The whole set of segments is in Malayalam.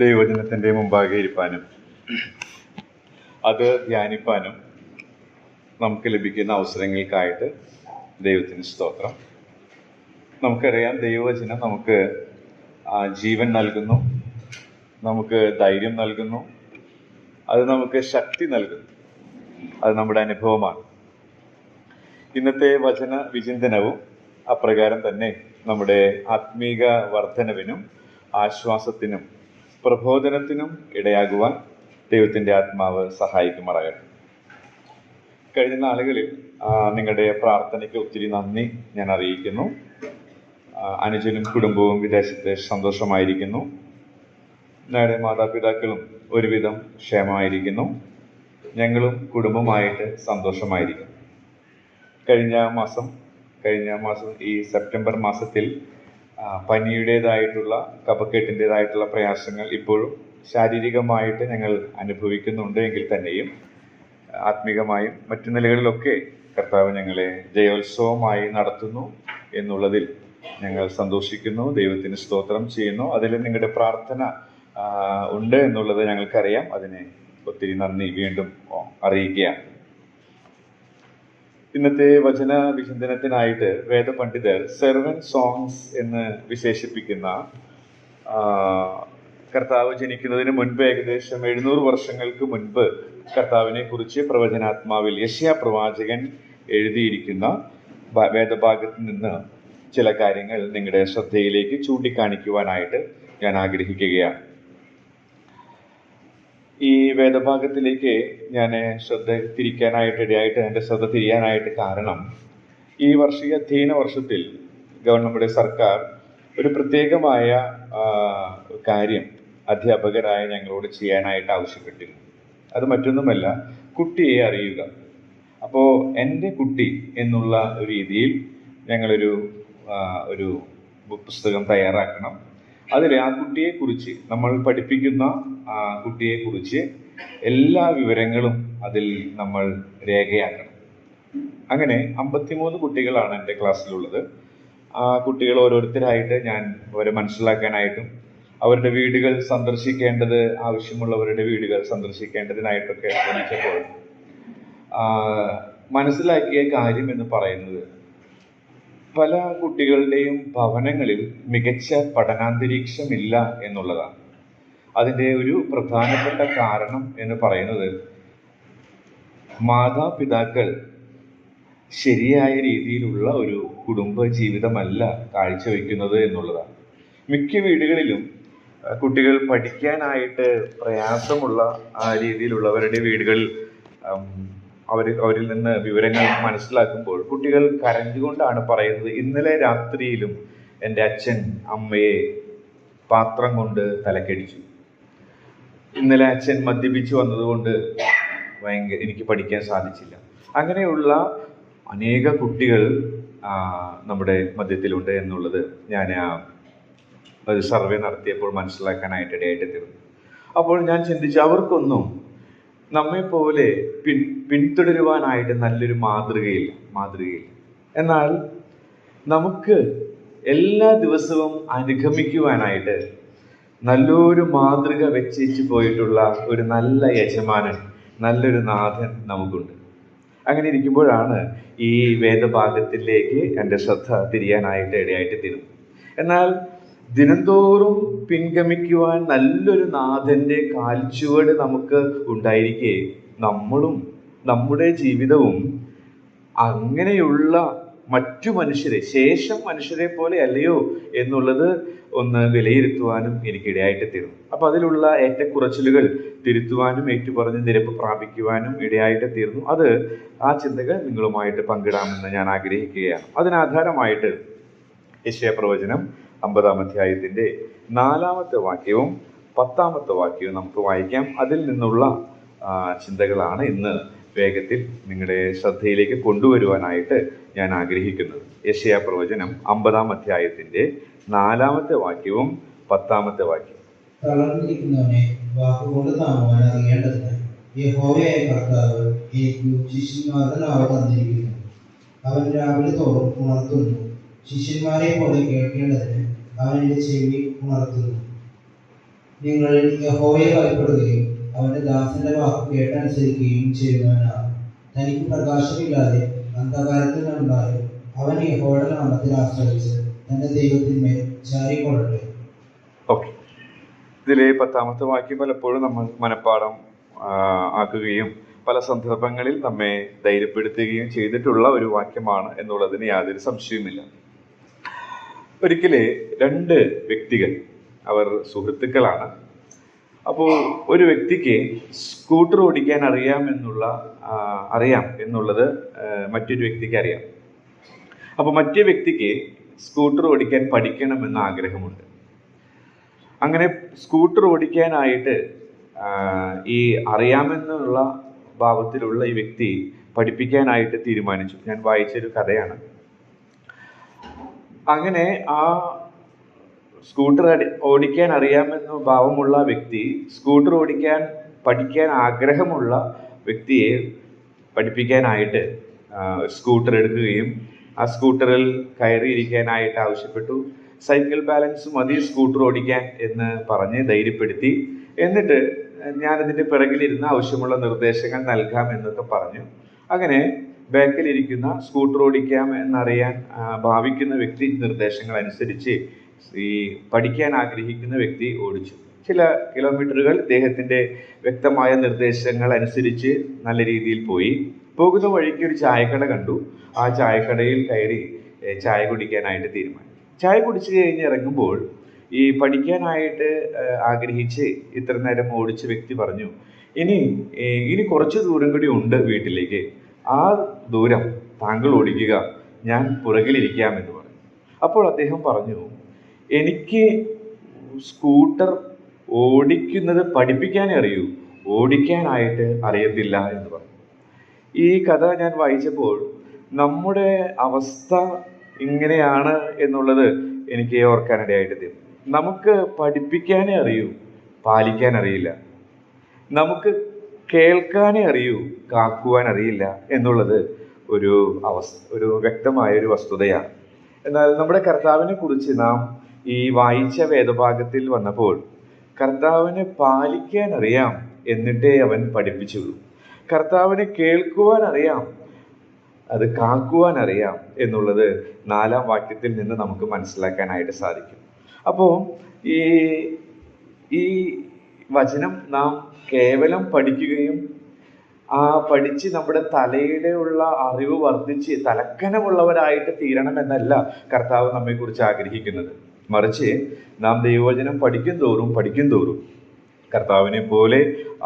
ദൈവവചനത്തിൻ്റെ മുമ്പാകെ ഇരിപ്പാനും അത് ധ്യാനിപ്പാനും നമുക്ക് ലഭിക്കുന്ന അവസരങ്ങൾക്കായിട്ട് ദൈവത്തിന് സ്തോത്രം. നമുക്കറിയാം, ദൈവവചനം നമുക്ക് ജീവൻ നൽകുന്നു, നമുക്ക് ധൈര്യം നൽകുന്നു, അത് നമുക്ക് ശക്തി നൽകുന്നു. അത് നമ്മുടെ അനുഭവമാണ്. ഇന്നത്തെ വചന വിചിന്തനവും അപ്രകാരം തന്നെ നമ്മുടെ ആത്മീക വർധനവിനും ആശ്വാസത്തിനും പ്രബോധനത്തിനും ഇടയാകുവാൻ ദൈവത്തിൻ്റെ ആത്മാവ് സഹായിക്കുമാറാകട്ടെ. കഴിഞ്ഞ നാളുകളിൽ നിങ്ങളുടെ പ്രാർത്ഥനയ്ക്ക് ഒത്തിരി നന്ദി ഞാൻ അറിയിക്കുന്നു. അനുജനും കുടുംബവും വിദേശത്ത് സന്തോഷമായിരിക്കുന്നു. ഞങ്ങളുടെ മാതാപിതാക്കളും ഒരുവിധം ക്ഷേമമായിരിക്കുന്നു. ഞങ്ങളും കുടുംബമായിട്ട് സന്തോഷമായിരിക്കുന്നു. കഴിഞ്ഞ മാസം ഈ സെപ്റ്റംബർ മാസത്തിൽ പനിയുടേതായിട്ടുള്ള കഫക്കെട്ടിൻ്റെതായിട്ടുള്ള പ്രയാസങ്ങൾ ഇപ്പോഴും ശാരീരികമായിട്ട് ഞങ്ങൾ അനുഭവിക്കുന്നുണ്ട് എങ്കിൽ തന്നെയും ആത്മീകമായും മറ്റു നിലകളിലൊക്കെ കർത്താവ് ഞങ്ങളെ ജയോത്സവമായി നടത്തുന്നു എന്നുള്ളതിൽ ഞങ്ങൾ സന്തോഷിക്കുന്നു. ദൈവത്തിന് സ്തോത്രം ചെയ്യുന്നു. അതിൽ നിങ്ങളുടെ പ്രാർത്ഥന ഉണ്ട് എന്നുള്ളത് ഞങ്ങൾക്കറിയാം. അതിനെ ഒത്തിരി നന്ദി വീണ്ടും അറിയിക്കുകയാണ്. ഇന്നത്തെ വചന വിചിന്തനത്തിനായിട്ട് വേദപണ്ഡിതർ സെർവൻറ്റ് സോങ്സ് എന്ന് വിശേഷിപ്പിക്കുന്ന കർത്താവ് ജനിക്കുന്നതിന് മുൻപ് ഏകദേശം 700 വർഷങ്ങൾക്ക് മുൻപ് കർത്താവിനെ കുറിച്ച് പ്രവചനാത്മാവിൽ യെശയ്യാ പ്രവാചകൻ എഴുതിയിരിക്കുന്ന വേദഭാഗത്ത് നിന്ന് ചില കാര്യങ്ങൾ നിങ്ങളുടെ ശ്രദ്ധയിലേക്ക് ചൂണ്ടിക്കാണിക്കുവാനായിട്ട് ഞാൻ ആഗ്രഹിക്കുകയാണ്. ഈ വേദഭാഗത്തിലേക്ക് ഞാൻ എൻ്റെ ശ്രദ്ധ തിരിയാനായിട്ട് കാരണം, ഈ വർഷീയ അധ്യയന വർഷത്തിൽ നമ്മുടെ സർക്കാർ ഒരു പ്രത്യേകമായ കാര്യം അധ്യാപകരായ ഞങ്ങളോട് ചെയ്യാനായിട്ട് ആവശ്യപ്പെട്ടിരുന്നു. അത് മറ്റൊന്നുമല്ല, കുട്ടിയെ അറിയുക. അപ്പോൾ എൻ്റെ കുട്ടി എന്നുള്ള രീതിയിൽ ഞങ്ങളൊരു പുസ്തകം തയ്യാറാക്കണം. അതിൽ ആ കുട്ടിയെക്കുറിച്ച്, നമ്മൾ പഠിപ്പിക്കുന്ന കുട്ടിയെക്കുറിച്ച് എല്ലാ വിവരങ്ങളും അതിൽ നമ്മൾ രേഖയാക്കണം. അങ്ങനെ 53 കുട്ടികളാണ് എൻ്റെ ക്ലാസ്സിലുള്ളത്. ആ കുട്ടികൾ ഓരോരുത്തരായിട്ട് ഞാൻ അവരെ മനസ്സിലാക്കാനായിട്ടും അവരുടെ വീടുകൾ സന്ദർശിക്കേണ്ടത്, ആവശ്യമുള്ളവരുടെ വീടുകൾ സന്ദർശിക്കേണ്ടതിനായിട്ടൊക്കെ ശ്രമിച്ചപ്പോൾ മനസ്സിലാക്കിയ കാര്യം എന്ന് പറയുന്നത്, പല കുട്ടികളുടെയും ഭവനങ്ങളിൽ മികച്ച പഠനാന്തരീക്ഷമില്ല എന്നുള്ളതാണ്. അതിൻ്റെ ഒരു പ്രധാനപ്പെട്ട കാരണം എന്ന് പറയുന്നത്, മാതാപിതാക്കൾ ശരിയായ രീതിയിലുള്ള ഒരു കുടുംബ ജീവിതമല്ല കാഴ്ചവെക്കുന്നത് എന്നുള്ളതാണ്. മിക്ക വീടുകളിലും കുട്ടികൾ പഠിക്കാനായിട്ട് പ്രയാസമുള്ള രീതിയിലുള്ളവരുടെ വീടുകളിൽ അവരിൽ നിന്ന് വിവരങ്ങൾ മനസ്സിലാക്കുമ്പോൾ കുട്ടികൾ കരഞ്ഞുകൊണ്ടാണ് പറയുന്നത്, ഇന്നലെ രാത്രിയിലും എൻ്റെ അച്ഛൻ അമ്മയെ പാത്രം കൊണ്ട് തലക്കടിച്ചു, ഇന്നലെ അച്ഛൻ മദ്യപിച്ചു വന്നതുകൊണ്ട് എനിക്ക് പഠിക്കാൻ സാധിച്ചില്ല. അങ്ങനെയുള്ള അനേക കുട്ടികൾ നമ്മുടെ മധ്യത്തിലുണ്ട് എന്നുള്ളത് ഞാൻ ഒരു സർവേ നടത്തിയപ്പോൾ മനസ്സിലാക്കാനായിട്ട് ഇടയായിട്ട് തീർന്നു. അപ്പോൾ ഞാൻ ചിന്തിച്ചു, അവർക്കൊന്നും നമ്മെപ്പോലെ പിന്തുടരുവാനായിട്ട് നല്ലൊരു മാതൃകയില്ല. എന്നാൽ നമുക്ക് എല്ലാ ദിവസവും അനുഗമിക്കുവാനായിട്ട് നല്ലൊരു മാതൃക വെച്ചു പോയിട്ടുള്ള ഒരു നല്ല യജമാനൻ, നല്ലൊരു നാഥൻ നമുക്കുണ്ട്. അങ്ങനെ ഇരിക്കുമ്പോഴാണ് ഈ വേദഭാഗത്തിലേക്ക് എൻ്റെ ശ്രദ്ധ തിരിയാനായിട്ട് ഇടയായിട്ട് തീരുന്നത്. എന്നാൽ ദിനംതോറും പിൻഗമിക്കുവാൻ നല്ലൊരു നാഥൻ്റെ കാൽച്ചുവട് നമുക്ക് ഉണ്ടായിരിക്കെ, നമ്മളും നമ്മുടെ ജീവിതവും അങ്ങനെയുള്ള മറ്റു മനുഷ്യരെ, ശേഷം മനുഷ്യരെ പോലെ അല്ലയോ എന്നുള്ളത് ഒന്ന് വിലയിരുത്തുവാനും എനിക്കിടയായിട്ട് തീർന്നു. അപ്പോൾ അതിലുള്ള ഏറ്റക്കുറച്ചിലുകൾ തിരുത്തുവാനും ഏറ്റുപറഞ്ഞ് നിരപ്പ് പ്രാപിക്കുവാനും ഇടയായിട്ട് തീർന്നു. ആ ചിന്തകൾ നിങ്ങളുമായിട്ട് പങ്കിടാമെന്ന് ഞാൻ ആഗ്രഹിക്കുകയാണ്. അതിനാധാരമായിട്ട് യെശയ്യാ പ്രവചനം 50-ാം അധ്യായത്തിൻ്റെ 4-ാമത്തെ വാക്യവും 10-ാമത്തെ വാക്യവും നമുക്ക് വായിക്കാം. അതിൽ നിന്നുള്ള ചിന്തകളാണ് ഇന്ന് വേഗത്തിൽ നിങ്ങളുടെ ശ്രദ്ധയിലേക്ക് കൊണ്ടുവരുവാനായിട്ട് ഞാൻ ആഗ്രഹിക്കുന്നത്. യെശയ്യാ പ്രവചനം 50-ാം അധ്യായത്തിൻ്റെ 4-ാമത്തെ വാക്യവും 10-ാമത്തെ വാക്യവും. തളർന്നിരിക്കുന്നവനെ വാക്കുകൊണ്ട് താങ്ങുവാൻ അറിയേണ്ടതിന് യഹോവയായ കർത്താവ് എനിക്ക് ശിഷ്യന്മാരുടെ നാവ് തന്നിരിക്കുന്നു. അവൻ രാവിലെ തോറും ഉണർത്തുന്നു, ശിഷ്യന്മാരെ പോലെ കേൾക്കേണ്ടതിന് അവൻ എൻ്റെ ചെവി ഉണർത്തുന്നു. നിങ്ങൾ യഹോവയെ ഭയപ്പെടുകയും അവന്റെ ദാസന്റെ വാക്ക് കേട്ടനുസരിക്കുകയും ചെയ്യുന്നവനാണ്. തനിക്ക് പ്രകാശമില്ലാതെ അന്ധകാരത്തിൽ നിന്നുണ്ടായി അവൻ യഹോവയുടെ നാമത്തിൽ ആശ്രയിച്ച് തന്റെ ദൈവത്തിന്മേൽ ചാരിക്കൊള്ളട്ടെ. ഓക്കെ, ഇതിലെ 10ാമത്തെ വാക്യം പലപ്പോഴും നമ്മൾ മനഃപ്പാഠം ആക്കുകയും പല സന്ദർഭങ്ങളിൽ നമ്മെ ധൈര്യപ്പെടുത്തുകയും ചെയ്തിട്ടുള്ള ഒരു വാക്യമാണ് എന്നുള്ളതിന് യാതൊരു സംശയവുമില്ല. ഒരിക്കലെ 2 വ്യക്തികൾ, അവർ സുഹൃത്തുക്കളാണ്. അപ്പോൾ ഒരു വ്യക്തിക്ക് സ്കൂട്ടർ ഓടിക്കാൻ അറിയാം എന്നുള്ളത് മറ്റൊരു വ്യക്തിക്ക് അറിയാം. അപ്പോൾ മറ്റേ വ്യക്തിക്ക് സ്കൂട്ടർ ഓടിക്കാൻ പഠിക്കണമെന്ന് ആഗ്രഹമുണ്ട്. അങ്ങനെ സ്കൂട്ടർ ഓടിക്കാനായിട്ട് ഈ അറിയാമെന്നുള്ള ഭാവത്തിലുള്ള ഈ വ്യക്തി പഠിപ്പിക്കാനായിട്ട് തീരുമാനിച്ചു. ഞാൻ വായിച്ചൊരു കഥയാണ്. അങ്ങനെ ആ സ്കൂട്ടർ ഓടിക്കാൻ അറിയാമെന്ന ഭാവമുള്ള വ്യക്തി സ്കൂട്ടർ പഠിക്കാൻ ആഗ്രഹമുള്ള വ്യക്തിയെ പഠിപ്പിക്കാനായിട്ട് സ്കൂട്ടർ എടുക്കുകയും ആ സ്കൂട്ടറിൽ കയറിയിരിക്കാനായിട്ട് ആവശ്യപ്പെട്ടു. സൈക്കിൾ ബാലൻസ് മതി സ്കൂട്ടർ ഓടിക്കാൻ എന്ന് പറഞ്ഞ് ധൈര്യപ്പെടുത്തി. എന്നിട്ട് ഞാനതിൻ്റെ പിറകിലിരുന്ന് ആവശ്യമുള്ള നിർദ്ദേശങ്ങൾ നൽകാം എന്നൊക്കെ പറഞ്ഞു. അങ്ങനെ ബാക്കിലിരിക്കുന്ന സ്കൂട്ടർ ഓടിക്കാം എന്നറിയാൻ ഭാവിക്കുന്ന വ്യക്തി നിർദ്ദേശങ്ങൾ അനുസരിച്ച് ഈ പഠിക്കാൻ ആഗ്രഹിക്കുന്ന വ്യക്തി ഓടിച്ചു. ചില കിലോമീറ്ററുകൾ ഇദ്ദേഹത്തിൻ്റെ വ്യക്തമായ നിർദ്ദേശങ്ങൾ അനുസരിച്ച് നല്ല രീതിയിൽ പോയി. പോകുന്ന വഴിക്ക് ഒരു ചായക്കട കണ്ടു. ആ ചായക്കടയിൽ കയറി ചായ കുടിക്കാനായിട്ട് തീരുമാനിച്ചു. ചായ കുടിച്ചു കഴിഞ്ഞ് ഇറങ്ങുമ്പോൾ ഈ പഠിക്കാനായിട്ട് ആഗ്രഹിച്ച് ഇത്ര നേരം ഓടിച്ച വ്യക്തി പറഞ്ഞു, ഇനി കുറച്ച് ദൂരം കൂടി ഉണ്ട് വീട്ടിലേക്ക്, ആ ദൂരം താങ്കൾ ഓടിക്കുക, ഞാൻ പുറകിലിരിക്കാമെന്ന് പറഞ്ഞു. അപ്പോൾ അദ്ദേഹം പറഞ്ഞു, എനിക്ക് സ്കൂട്ടർ ഓടിക്കുന്നത് പഠിപ്പിക്കാനേ അറിയൂ, ഓടിക്കാനായിട്ട് അറിയത്തില്ല എന്ന് പറഞ്ഞു. ഈ കഥ ഞാൻ വായിച്ചപ്പോൾ നമ്മുടെ അവസ്ഥ ഇങ്ങനെയാണ് എന്നുള്ളത് എനിക്ക് ഓർക്കാനിടയായിട്ട് തീർന്നു. നമുക്ക് പഠിപ്പിക്കാനേ അറിയൂ, പാലിക്കാൻ അറിയില്ല. നമുക്ക് കേൾക്കാനേ അറിയൂ, കാക്കുവാൻ അറിയില്ല എന്നുള്ളത് ഒരു വ്യക്തമായൊരു വസ്തുതയാണ്. എന്നാൽ നമ്മുടെ കർത്താവിനെ കുറിച്ച് നാം ഈ വായിച്ച വേദഭാഗത്തിൽ വന്നപ്പോൾ കർത്താവിനെ പാലിക്കാൻ അറിയാം എന്നിട്ടേ അവൻ പഠിപ്പിച്ചുള്ളൂ. കർത്താവിനെ കേൾക്കുവാൻ അറിയാം, അത് കാക്കുവാൻ അറിയാം എന്നുള്ളത് 4ാം വാക്യത്തിൽ നിന്ന് നമുക്ക് മനസ്സിലാക്കാനായിട്ട് സാധിക്കും. അപ്പോൾ ഈ വചനം നാം കേവലം പഠിക്കുകയും പഠിച്ച് നമ്മുടെ തലയുടെ ഉള്ള അറിവ് വർദ്ധിച്ച് തലക്കനമുള്ളവരായിട്ട് തീരണമെന്നല്ല കർത്താവ് നമ്മെക്കുറിച്ച് ആഗ്രഹിക്കുന്നത്. മറിച്ച് നാം ദൈവവചനം പഠിക്കും തോറും കർത്താവിനെ പോലെ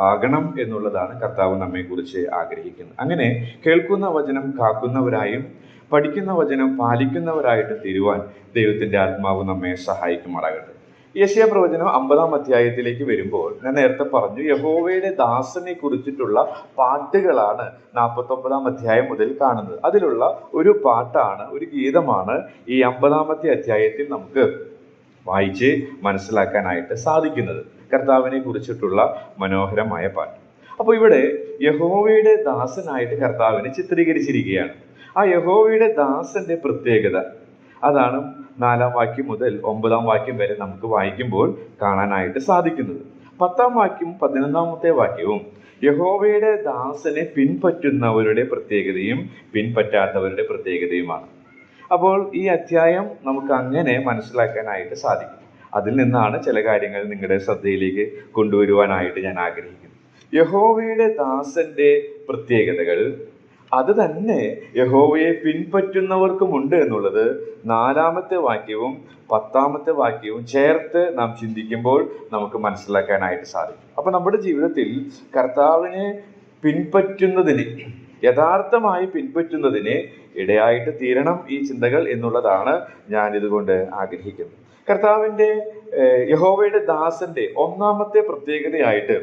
ആകണം എന്നുള്ളതാണ് കർത്താവ് നമ്മെക്കുറിച്ച് ആഗ്രഹിക്കുന്നത്. അങ്ങനെ കേൾക്കുന്ന വചനം കാക്കുന്നവരായും പഠിക്കുന്ന വചനം പാലിക്കുന്നവരായിട്ട് തീരുവാൻ ദൈവത്തിൻ്റെ ആത്മാവ് നമ്മെ സഹായിക്കുമാറാകട്ടെ. യെശയ്യാ പ്രവചനം 50ാം അധ്യായത്തിലേക്ക് വരുമ്പോൾ ഞാൻ നേരത്തെ പറഞ്ഞു, യഹോവയുടെ ദാസനെ കുറിച്ചിട്ടുള്ള പാട്ടുകളാണ് 49ാം അധ്യായം മുതൽ കാണുന്നത്. അതിലുള്ള ഒരു പാട്ടാണ്, ഒരു ഗീതമാണ് ഈ 50ാമത്തെ അധ്യായത്തിൽ നമുക്ക് വായിച്ച് മനസ്സിലാക്കാനായിട്ട് സാധിക്കുന്നത്. കർത്താവിനെ കുറിച്ചിട്ടുള്ള മനോഹരമായ പാട്ട്. അപ്പോൾ ഇവിടെ യഹോവയുടെ ദാസനായിട്ട് കർത്താവിനെ ചിത്രീകരിച്ചിരിക്കുകയാണ്. ആ യഹോവയുടെ ദാസന്റെ പ്രത്യേകത അതാണ് 4ാം വാക്യം മുതൽ 9ാം വാക്യം വരെ നമുക്ക് വായിക്കുമ്പോൾ കാണാനായിട്ട് സാധിക്കുന്നത്. 10ാം വാക്യവും 11ാമത്തെ വാക്യവും യഹോവയുടെ ദാസനെ പിൻപറ്റുന്നവരുടെ പ്രത്യേകതയും പിൻപറ്റാത്തവരുടെ പ്രത്യേകതയുമാണ്. അപ്പോൾ ഈ അധ്യായം നമുക്ക് അങ്ങനെ മനസ്സിലാക്കാനായിട്ട് സാധിക്കും. അതിൽ നിന്നാണ് ചില കാര്യങ്ങൾ നിങ്ങളുടെ ശ്രദ്ധയിലേക്ക് കൊണ്ടുവരുവാനായിട്ട് ഞാൻ ആഗ്രഹിക്കുന്നു. യഹോവയുടെ ദാസന്റെ പ്രത്യേകതകൾ അത് തന്നെ യഹോവയെ പിൻപറ്റുന്നവർക്കുമുണ്ട് എന്നുള്ളത് 4ാമത്തെ വാക്യവും 10ാമത്തെ വാക്യവും ചേർത്ത് നാം ചിന്തിക്കുമ്പോൾ നമുക്ക് മനസ്സിലാക്കാനായിട്ട് സാധിക്കും. അപ്പൊ നമ്മുടെ ജീവിതത്തിൽ കർത്താവിനെ പിൻപറ്റുന്നതിന്, യഥാർത്ഥമായി പിൻപറ്റുന്നതിന് ഇടയായിട്ട് തീരണം ഈ ചിന്തകൾ എന്നുള്ളതാണ് ഞാൻ ഇതുകൊണ്ട് ആഗ്രഹിക്കുന്നത്. യഹോവയുടെ ദാസന്റെ 1ാമത്തെ പ്രത്യേകതയായിട്ട്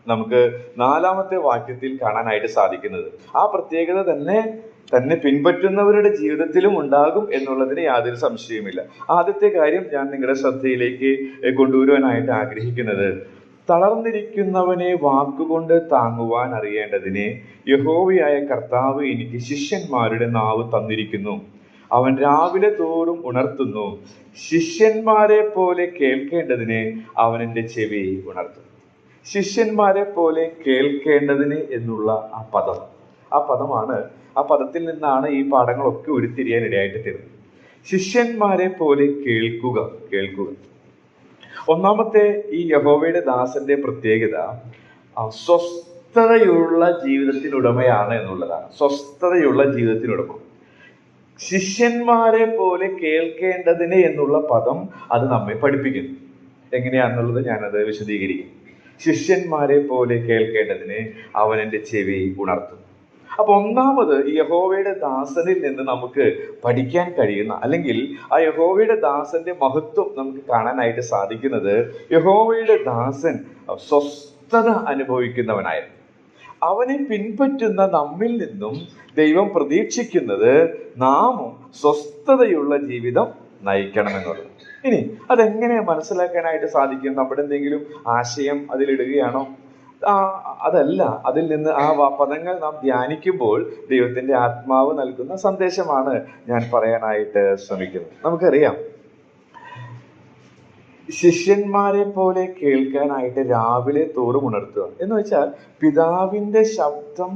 നമുക്ക് 4ാമത്തെ വാക്യത്തിൽ കാണാനായിട്ട് സാധിക്കുന്നത്, ആ പ്രത്യേകത തന്നെ പിൻപറ്റുന്നവരുടെ ജീവിതത്തിലും ഉണ്ടാകും എന്നുള്ളതിന് യാതൊരു സംശയവുമില്ല. ആദ്യത്തെ കാര്യം ഞാൻ നിങ്ങളുടെ ശ്രദ്ധയിലേക്ക് കൊണ്ടുവരുവാനായിട്ട് ആഗ്രഹിക്കുന്നത്, തളർന്നിരിക്കുന്നവനെ വാക്കുകൊണ്ട് താങ്ങുവാൻ അറിയേണ്ടതിന് യഹോവയായ കർത്താവ് എനിക്ക് ശിഷ്യന്മാരുടെ നാവ് തന്നിരിക്കുന്നു. അവൻ രാവിലെ തോറും ഉണർത്തുന്നു. ശിഷ്യന്മാരെ പോലെ കേൾക്കേണ്ടതിന് അവൻ എൻ്റെ ചെവി ഉണർത്തുന്നു. ശിഷ്യന്മാരെ പോലെ കേൾക്കേണ്ടതിന് എന്നുള്ള ആ പദമാണ്, ആ പദത്തിൽ നിന്നാണ് ഈ പാഠങ്ങളൊക്കെ ഉരുത്തിരിയാൻ ഇടയായിട്ട് തീർന്നത്. ശിഷ്യന്മാരെ പോലെ കേൾക്കുക. ഒന്നാമത്തെ ഈ യഹോവയുടെ ദാസന്റെ പ്രത്യേകത സ്വസ്ഥതയുള്ള ജീവിതത്തിനുടമയാണ് എന്നുള്ളതാണ്. സ്വസ്ഥതയുള്ള ജീവിതത്തിനുടമ. ശിഷ്യന്മാരെ പോലെ കേൾക്കേണ്ടതിന് എന്നുള്ള പദം അത് നമ്മെ പഠിപ്പിക്കുന്നു. എങ്ങനെയാണെന്നുള്ളത് ഞാനത് വിശദീകരിക്കും. ശിഷ്യന്മാരെ പോലെ കേൾക്കേണ്ടതിന് അവൻ എൻ്റെ ചെവി ഉണർത്തും. അപ്പൊ ഒന്നാമത് ഈ യഹോവയുടെ ദാസനിൽ നിന്ന് നമുക്ക് പഠിക്കാൻ കഴിയുന്ന, അല്ലെങ്കിൽ ആ യഹോവയുടെ ദാസന്റെ മഹത്വം നമുക്ക് കാണാനായിട്ട് സാധിക്കുന്നത്, യഹോവയുടെ ദാസൻ സ്വസ്ഥത അനുഭവിക്കുന്നവനായിരുന്നു. അവനെ പിൻപറ്റുന്ന നമ്മിൽ നിന്നും ദൈവം പ്രതീക്ഷിക്കുന്നത് നാമും സ്വസ്ഥതയുള്ള ജീവിതം നയിക്കണമെന്നുള്ളത്. ഇനി അതെങ്ങനെ മനസ്സിലാക്കാനായിട്ട് സാധിക്കും? നമ്മുടെ എന്തെങ്കിലും ആശയം അതിലിടുകയാണോ? അതല്ല. അതിൽ നിന്ന് ആ പദങ്ങൾ നാം ധ്യാനിക്കുമ്പോൾ ദൈവത്തിന്റെ ആത്മാവ് നൽകുന്ന സന്ദേശമാണ് ഞാൻ പറയാനായിട്ട് ശ്രമിക്കുന്നത്. നമുക്കറിയാം, ശിഷ്യന്മാരെ പോലെ കേൾക്കാനായിട്ട് രാവിലെ തോറും ഉണർത്തുക എന്ന് വെച്ചാൽ പിതാവിന്റെ ശബ്ദം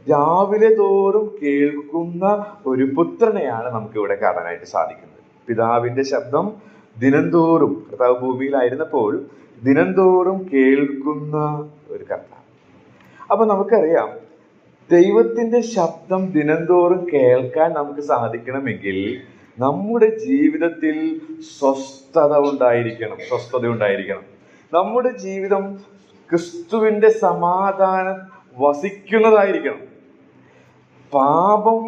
രാവിലെ തോറും കേൾക്കുന്ന ഒരു പുത്രനെയാണ് നമുക്ക് ഇവിടെ കാണാനായിട്ട് സാധിക്കുന്നത്. പിതാവിന്റെ ശബ്ദം ദിനംതോറും, കർത്താവ് ഭൂമിയിലായിരുന്നപ്പോൾ ദിനംതോറും കേൾക്കുന്ന ഒരു കർത്താവ്. അപ്പൊ നമുക്കറിയാം, ദൈവത്തിന്റെ ശബ്ദം ദിനംതോറും കേൾക്കാൻ നമുക്ക് സാധിക്കണമെങ്കിൽ നമ്മുടെ ജീവിതത്തിൽ സ്വസ്ഥത ഉണ്ടായിരിക്കണം. നമ്മുടെ ജീവിതം ക്രിസ്തുവിന്റെ സമാധാനം വസിക്കുന്നതായിരിക്കണം. പാപം,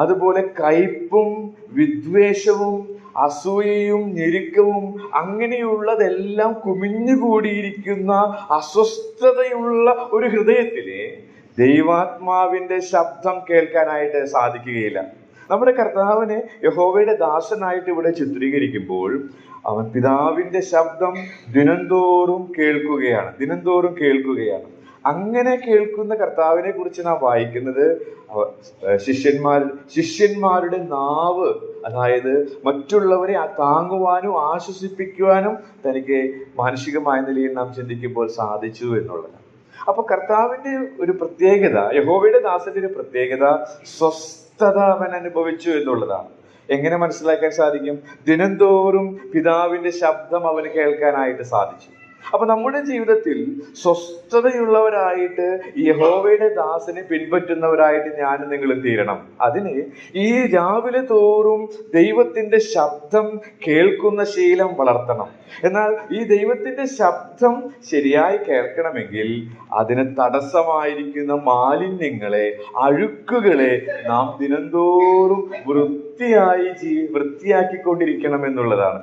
അതുപോലെ കയ്പും വിദ്വേഷവും അസൂയയും ഞെരുക്കവും അങ്ങനെയുള്ളതെല്ലാം കുമിഞ്ഞുകൂടിയിരിക്കുന്ന അസ്വസ്ഥതയുള്ള ഒരു ഹൃദയത്തില് ദൈവാത്മാവിന്റെ ശബ്ദം കേൾക്കാനായിട്ട് സാധിക്കുകയില്ല. നമ്മുടെ കർത്താവിനെ യഹോവയുടെ ദാസനായിട്ട് ഇവിടെ ചിത്രീകരിക്കുമ്പോൾ അവൻ പിതാവിന്റെ ശബ്ദം ദിനംതോറും കേൾക്കുകയാണ്. അങ്ങനെ കേൾക്കുന്ന കർത്താവിനെ കുറിച്ച് നാം വായിക്കുന്നത് ശിഷ്യന്മാരുടെ നാവ്, അതായത് മറ്റുള്ളവരെ താങ്ങുവാനും ആശ്വസിപ്പിക്കുവാനും തനിക്ക് മാനസികമായ നിലയിൽ നാം ചിന്തിക്കുമ്പോൾ സാധിച്ചു എന്നുള്ളതാണ്. അപ്പൊ കർത്താവിന്റെ ഒരു പ്രത്യേകത, യഹോവയുടെ ദാസന്റെ ഒരു പ്രത്യേകത, സ്വസ്ഥത അവൻ അനുഭവിച്ചു എന്നുള്ളതാണ്. എങ്ങനെ മനസ്സിലാക്കാൻ സാധിക്കും? ദിനംതോറും പിതാവിന്റെ ശബ്ദം അവന് കേൾക്കാനായിട്ട് സാധിച്ചു. അപ്പൊ നമ്മുടെ ജീവിതത്തിൽ സ്വസ്ഥതയുള്ളവരായിട്ട് യഹോവയുടെ ദാസനെ പിൻപറ്റുന്നവരായിട്ട് ഞാനും നിങ്ങളും തീരണം. അതിന് ഈ രാവിലെ തോറും ദൈവത്തിന്റെ ശബ്ദം കേൾക്കുന്ന ശീലം വളർത്തണം. എന്നാൽ ഈ ദൈവത്തിന്റെ ശബ്ദം ശരിയായി കേൾക്കണമെങ്കിൽ അതിന് തടസ്സമായിരിക്കുന്ന മാലിന്യങ്ങളെ, അഴുക്കുകളെ നാം ദിനംതോറും വൃത്തിയാക്കിക്കൊണ്ടിരിക്കണം എന്നുള്ളതാണ്.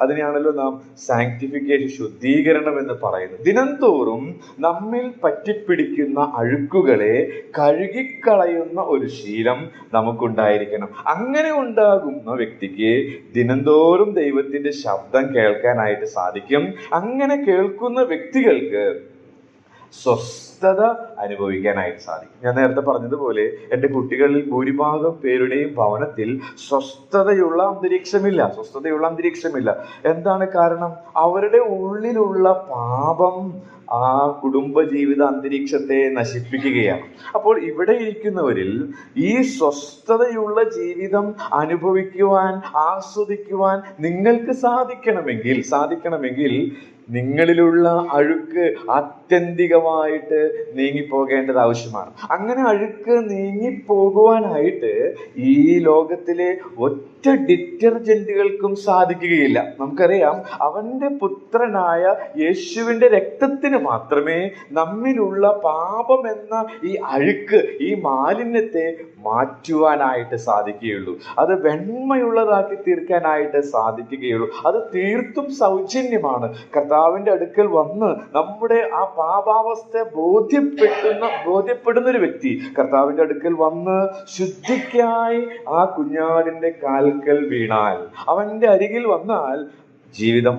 അതിനെയാണല്ലോ നാം സാങ്ക്ടിഫിക്കേഷൻ, ശുദ്ധീകരണം എന്ന് പറയുന്നത്. ദിനംതോറും നമ്മിൽ പറ്റിപ്പിടിക്കുന്ന അഴുക്കുകളെ കഴുകിക്കളയുന്ന ഒരു ശീലം നമുക്കുണ്ടായിരിക്കണം. അങ്ങനെ ഉണ്ടാകുന്ന വ്യക്തിക്ക് ദിനംതോറും ദൈവത്തിന്റെ ശബ്ദം കേൾക്കാനായിട്ട് സാധിക്കും. അങ്ങനെ കേൾക്കുന്ന വ്യക്തികൾക്ക് സ്വസ്ഥത അനുഭവിക്കാനായിട്ട് സാധിക്കും. ഞാൻ നേരത്തെ പറഞ്ഞതുപോലെ എൻ്റെ കുട്ടികളിൽ ഭൂരിഭാഗം പേരുടെയും ഭവനത്തിൽ സ്വസ്ഥതയുള്ള അന്തരീക്ഷമില്ല. എന്താണ് കാരണം? അവരുടെ ഉള്ളിലുള്ള പാപം ആ കുടുംബജീവിത അന്തരീക്ഷത്തെ നശിപ്പിക്കുകയാണ്. അപ്പോൾ ഇവിടെ ഇരിക്കുന്നവരിൽ ഈ സ്വസ്ഥതയുള്ള ജീവിതം അനുഭവിക്കുവാൻ, ആസ്വദിക്കുവാൻ നിങ്ങൾക്ക് സാധിക്കണമെങ്കിൽ നിങ്ങളിലുള്ള അഴുക്ക് ആത്യന്തികമായിട്ട് നീങ്ങിപ്പോകേണ്ടത് ആവശ്യമാണ്. അങ്ങനെ അഴുക്ക് നീങ്ങിപ്പോകുവാനായിട്ട് ഈ ലോകത്തിലെ ഒറ്റ ഡിറ്റർജന്റുകൾക്കും സാധിക്കുകയില്ല. നമുക്കറിയാം, അവന്റെ പുത്രനായ യേശുവിന്റെ രക്തത്തിന് മാത്രമേ നമ്മിലുള്ള പാപം എന്ന ഈ അഴുക്ക്, ഈ മാലിന്യത്തെ മാറ്റുവാനായിട്ട് സാധിക്കുകയുള്ളൂ. അത് വെണ്മയുള്ളതാക്കി തീർക്കാനായിട്ട് സാധിക്കുകയുള്ളൂ. അത് തീർത്തും സൗജന്യമാണ്. കർത്താവിന്റെ അടുക്കൽ വന്ന് നമ്മുടെ ആ പാപാവസ്ഥ ബോധ്യപ്പെടുന്ന ഒരു വ്യക്തി കർത്താവിന്റെ അടുക്കൽ വന്ന് ശുദ്ധിക്കായി ആ കുഞ്ഞാടിന്റെ കാൽക്കൽ വീണാൽ, അവന്റെ അരികിൽ വന്നാൽ ജീവിതം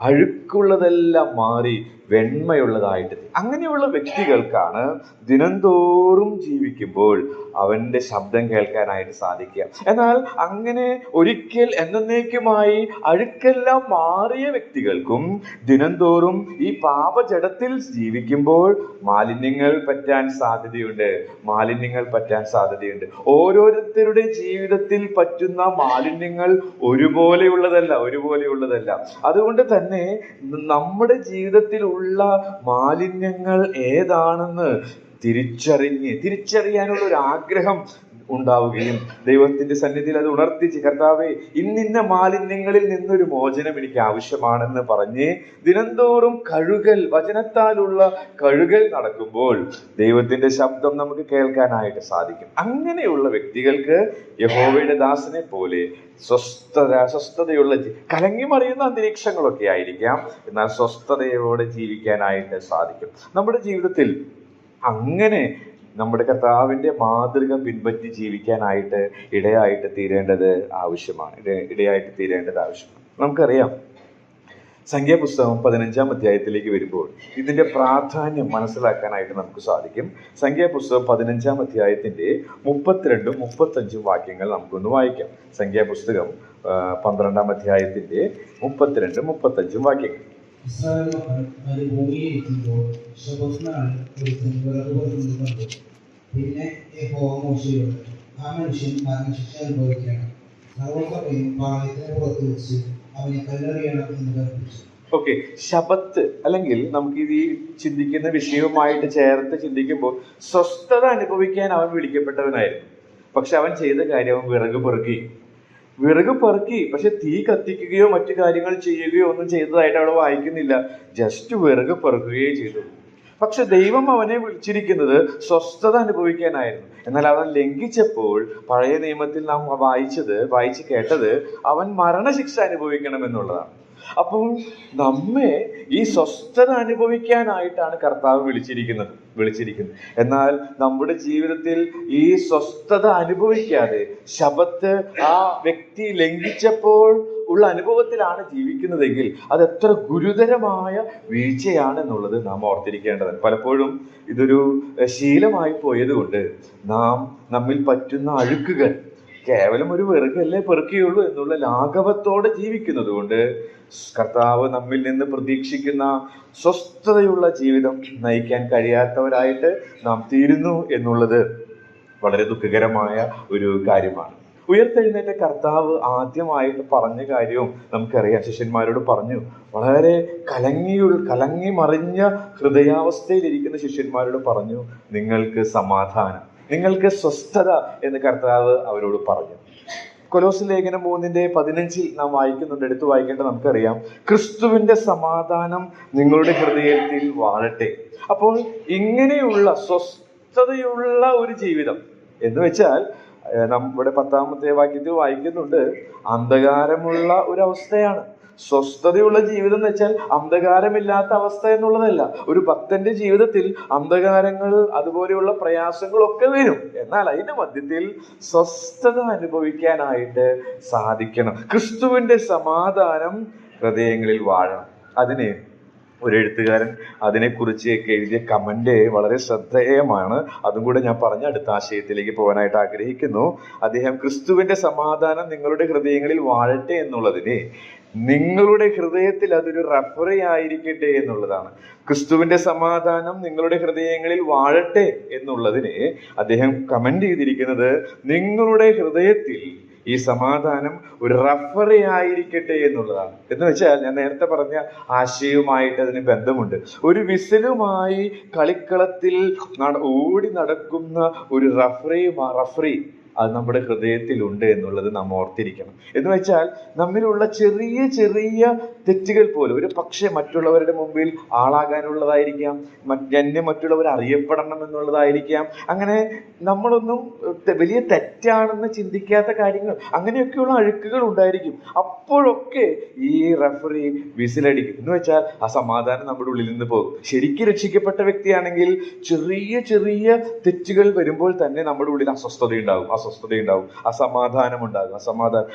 അഴുക്കുള്ളതെല്ലാം മാറി വെണ്മയുള്ളതായിട്ട്. അങ്ങനെയുള്ള വ്യക്തികൾക്കാണ് ദിനംതോറും ജീവിക്കുമ്പോൾ അവന്റെ ശബ്ദം കേൾക്കാനായിട്ട് സാധിക്കുക. എന്നാൽ അങ്ങനെ ഒരിക്കൽ എന്നേക്കുമായി അഴുക്കെല്ലാം മാറിയ വ്യക്തികൾക്കും ദിനംതോറും ഈ പാപജഡത്തിൽ ജീവിക്കുമ്പോൾ മാലിന്യങ്ങൾ പറ്റാൻ സാധ്യതയുണ്ട്. ഓരോരുത്തരുടെ ജീവിതത്തിൽ പറ്റുന്ന മാലിന്യങ്ങൾ ഒരുപോലെയുള്ളതല്ല. അതുകൊണ്ട് തന്നെ നമ്മുടെ ജീവിതത്തിലുള്ള മാലിന്യങ്ങൾ ഏതാണെന്ന് തിരിച്ചറിയാനുള്ള ഒരു ആഗ്രഹം ഉണ്ടാവുകയും ദൈവത്തിന്റെ സന്നിധിയിൽ അത് ഉണർത്തിച്ച്, കർത്താവേ, ഇന്നിന്ന മാലിന്യങ്ങളിൽ നിന്നൊരു മോചനം എനിക്ക് ആവശ്യമാണെന്ന് പറഞ്ഞ് ദിനംതോറും വചനത്താലുള്ള കഴുകൽ നടക്കുമ്പോൾ ദൈവത്തിന്റെ ശബ്ദം നമുക്ക് കേൾക്കാനായിട്ട് സാധിക്കും. അങ്ങനെയുള്ള വ്യക്തികൾക്ക് യഹോവയുടെ ദാസനെ പോലെ സ്വസ്ഥതയുള്ള കലങ്ങി മറിയുന്ന അന്തരീക്ഷങ്ങളൊക്കെ ആയിരിക്കാം, എന്നാൽ സ്വസ്ഥതയോടെ ജീവിക്കാനായിട്ട് സാധിക്കും. നമ്മുടെ ജീവിതത്തിൽ അങ്ങനെ നമ്മുടെ കർത്താവിന്റെ മാതൃക പിൻപറ്റി ജീവിക്കാനായിട്ട് ഇടയായിട്ട് തീരേണ്ടത് ആവശ്യമാണ്. നമുക്കറിയാം, സംഖ്യാപുസ്തകം 15-ാം അധ്യായത്തിലേക്ക് വരുമ്പോൾ ഇതിന്റെ പ്രാധാന്യം മനസ്സിലാക്കാനായിട്ട് നമുക്ക് സാധിക്കും. സംഖ്യാപുസ്തകം 15-ാം അധ്യായത്തിന്റെ 32-ഉം 35-ഉം വാക്യങ്ങൾ നമുക്കൊന്ന് വായിക്കാം. സംഖ്യാപുസ്തകം 12-ാം അധ്യായത്തിന്റെ 32-ഉം 35-ഉം വാക്യങ്ങൾ. ഇസ്രായേൽ മക്കൾ മരുഭൂമിയിൽ എത്തുമ്പോൾ ശബത്നാളിൽ ഒരുത്തൻ വിറക് പറിക്കുന്നത് കണ്ടു. പിന്നെ യഹോവ മോശെയോട്, ആ മനുഷ്യൻ മരണശിക്ഷ അനുഭവിക്കണം, സർവ്വസഭയും പാളയത്തിന് പുറത്ത് വെച്ച് അവനെ കല്ലെറിയണം എന്ന് കൽപ്പിച്ചു. ഓക്കെ, ശബത്ത് അല്ലെങ്കിൽ നമുക്ക് ഇത് ഈ ചിന്തിക്കുന്ന വിഷയവുമായിട്ട് ചേർത്ത് ചിന്തിക്കുമ്പോൾ സ്വസ്ഥത അനുഭവിക്കാൻ അവൻ വിളിക്കപ്പെട്ടവനായിരുന്നു. പക്ഷെ അവൻ ചെയ്ത കാര്യം, അവൻ വിറക് പെറുക്കി. പക്ഷെ തീ കത്തിക്കുകയോ മറ്റു കാര്യങ്ങൾ ചെയ്യുകയോ ഒന്നും ചെയ്തതായിട്ട് അവിടെ വായിക്കുന്നില്ല. ജസ്റ്റ് വിറക് പെറുക്കുകയേ ചെയ്തു. പക്ഷെ ദൈവം അവനെ വിളിച്ചിരിക്കുന്നത് സ്വസ്ഥത അനുഭവിക്കാനായിരുന്നു. എന്നാൽ അവൻ ലംഘിച്ചപ്പോൾ പഴയ നിയമത്തിൽ നാം വായിച്ച് കേട്ടത് അവൻ മരണശിക്ഷ അനുഭവിക്കണം എന്നുള്ളതാണ്. അപ്പോൾ നമ്മെ ഈ സ്വസ്ഥത അനുഭവിക്കാനായിട്ടാണ് കർത്താവ് വിളിച്ചിരിക്കുന്നത്. എന്നാൽ നമ്മുടെ ജീവിതത്തിൽ ഈ സ്വസ്ഥത അനുഭവിക്കാതെ ശബത്ത് ആ വ്യക്തി ലംഘിച്ചപ്പോൾ ഉള്ള അനുഭവത്തിലാണ് ജീവിക്കുന്നതെങ്കിൽ അത് എത്ര ഗുരുതരമായ വീഴ്ചയാണെന്നുള്ളത് നാം ഓർത്തിരിക്കേണ്ടതാണ്. പലപ്പോഴും ഇതൊരു ശീലമായി പോയത് കൊണ്ട് നമ്മിൽ പറ്റുന്ന അഴുക്കുകൾ കേവലം ഒരു വിറകല്ലേ പെറുക്കിയുള്ളൂ എന്നുള്ള ലാഘവത്തോടെ ജീവിക്കുന്നത് കൊണ്ട് കർത്താവ് നമ്മിൽ നിന്ന് പ്രതീക്ഷിക്കുന്ന സ്വസ്ഥതയുള്ള ജീവിതം നയിക്കാൻ കഴിയാത്തവരായിട്ട് നാം തീരുന്നു എന്നുള്ളത് വളരെ ദുഃഖകരമായ ഒരു കാര്യമാണ്. ഉയർത്തെഴുന്നേറ്റ കർത്താവ് ആദ്യമായിട്ട് പറഞ്ഞ കാര്യവും നമുക്കറിയാം. ശിഷ്യന്മാരോട് പറഞ്ഞു, വളരെ കലങ്ങി മറിഞ്ഞ ഹൃദയാവസ്ഥയിലിരിക്കുന്ന ശിഷ്യന്മാരോട് പറഞ്ഞു, നിങ്ങൾക്ക് സമാധാനം, നിങ്ങൾക്ക് സ്വസ്ഥത എന്ന് കർത്താവ് അവരോട് പറഞ്ഞു. കൊലോസ്യ ലേഖനം 3:15 നാം വായിക്കുന്നുണ്ട്, എടുത്തു വായിക്കേണ്ട നമുക്കറിയാം, ക്രിസ്തുവിന്റെ സമാധാനം നിങ്ങളുടെ ഹൃദയത്തിൽ വാഴട്ടെ. അപ്പോൾ ഇങ്ങനെയുള്ള സ്വസ്ഥതയുള്ള ഒരു ജീവിതം എന്ന് വെച്ചാൽ നമ്മുടെ 10-ാമത്തെ വാക്യത്തിൽ വായിക്കുന്നുണ്ട്, അന്ധകാരമുള്ള ഒരവസ്ഥയാണ്. സ്വസ്ഥതയുള്ള ജീവിതം എന്ന് വെച്ചാൽ അന്ധകാരമില്ലാത്ത അവസ്ഥ എന്നുള്ളതല്ല. ഒരു ഭക്തന്റെ ജീവിതത്തിൽ അന്ധകാരങ്ങൾ അതുപോലെയുള്ള പ്രയാസങ്ങളൊക്കെ വരും. എന്നാൽ അതിന്റെ മധ്യത്തിൽ സ്വസ്ഥത അനുഭവിക്കാനായിട്ട് സാധിക്കണം. ക്രിസ്തുവിന്റെ സമാധാനം ഹൃദയങ്ങളിൽ വാഴണം. അതിന് ഒരു എഴുത്തുകാരൻ അതിനെക്കുറിച്ച് എഴുതിയ കമന്റ് വളരെ ശ്രദ്ധേയമാണ്. അതും കൂടെ ഞാൻ പറഞ്ഞ അടുത്ത ആശയത്തിലേക്ക് പോകാനായിട്ട് ആഗ്രഹിക്കുന്നു. അദ്ദേഹം ക്രിസ്തുവിന്റെ സമാധാനം നിങ്ങളുടെ ഹൃദയങ്ങളിൽ വാഴട്ടെ എന്നുള്ളതിന് നിങ്ങളുടെ ഹൃദയത്തിൽ അതൊരു റഫറി ആയിരിക്കട്ടെ എന്നുള്ളതാണ്. ക്രിസ്തുവിന്റെ സമാധാനം നിങ്ങളുടെ ഹൃദയങ്ങളിൽ വാഴട്ടെ എന്നുള്ളതിന് അദ്ദേഹം കമന്റ് ചെയ്തിരിക്കുന്നത് നിങ്ങളുടെ ഹൃദയത്തിൽ ഈ സമാധാനം ഒരു റഫറി ആയിരിക്കട്ടെ എന്നുള്ളതാണ്. എന്ന് വെച്ചാൽ ഞാൻ നേരത്തെ പറഞ്ഞ ആശയവുമായിട്ട് അതിന് ബന്ധമുണ്ട്. ഒരു വിസിലുമായി കളിക്കളത്തിൽ ഓടി നടക്കുന്ന ഒരു റഫറി അത് നമ്മുടെ ഹൃദയത്തിലുണ്ട് എന്നുള്ളത് നാം ഓർത്തിരിക്കണം. എന്ന് വെച്ചാൽ നമ്മിലുള്ള ചെറിയ ചെറിയ തെറ്റുകൾ പോലും ഒരു പക്ഷേ മറ്റുള്ളവരുടെ മുമ്പിൽ ആളാകാനുള്ളതായിരിക്കാം, മറ്റുള്ളവർ അറിയപ്പെടണം എന്നുള്ളതായിരിക്കാം. അങ്ങനെ നമ്മളൊന്നും വലിയ തെറ്റാണെന്ന് ചിന്തിക്കാത്ത കാര്യങ്ങൾ, അങ്ങനെയൊക്കെയുള്ള അഴുക്കുകൾ ഉണ്ടായിരിക്കും. അപ്പോഴൊക്കെ ഈ റഫറി വിസിലടിക്കും. എന്ന് വെച്ചാൽ ആ സമാധാനം നമ്മുടെ ഉള്ളിൽ നിന്ന് പോകും. ശരിക്കും രക്ഷിക്കപ്പെട്ട വ്യക്തിയാണെങ്കിൽ ചെറിയ ചെറിയ തെറ്റുകൾ വരുമ്പോൾ തന്നെ നമ്മുടെ ഉള്ളിൽ അസ്വസ്ഥത ഉണ്ടാകും. അസ്വസ്ഥതയുണ്ടാവും, അസമാധാനം ഉണ്ടാകും.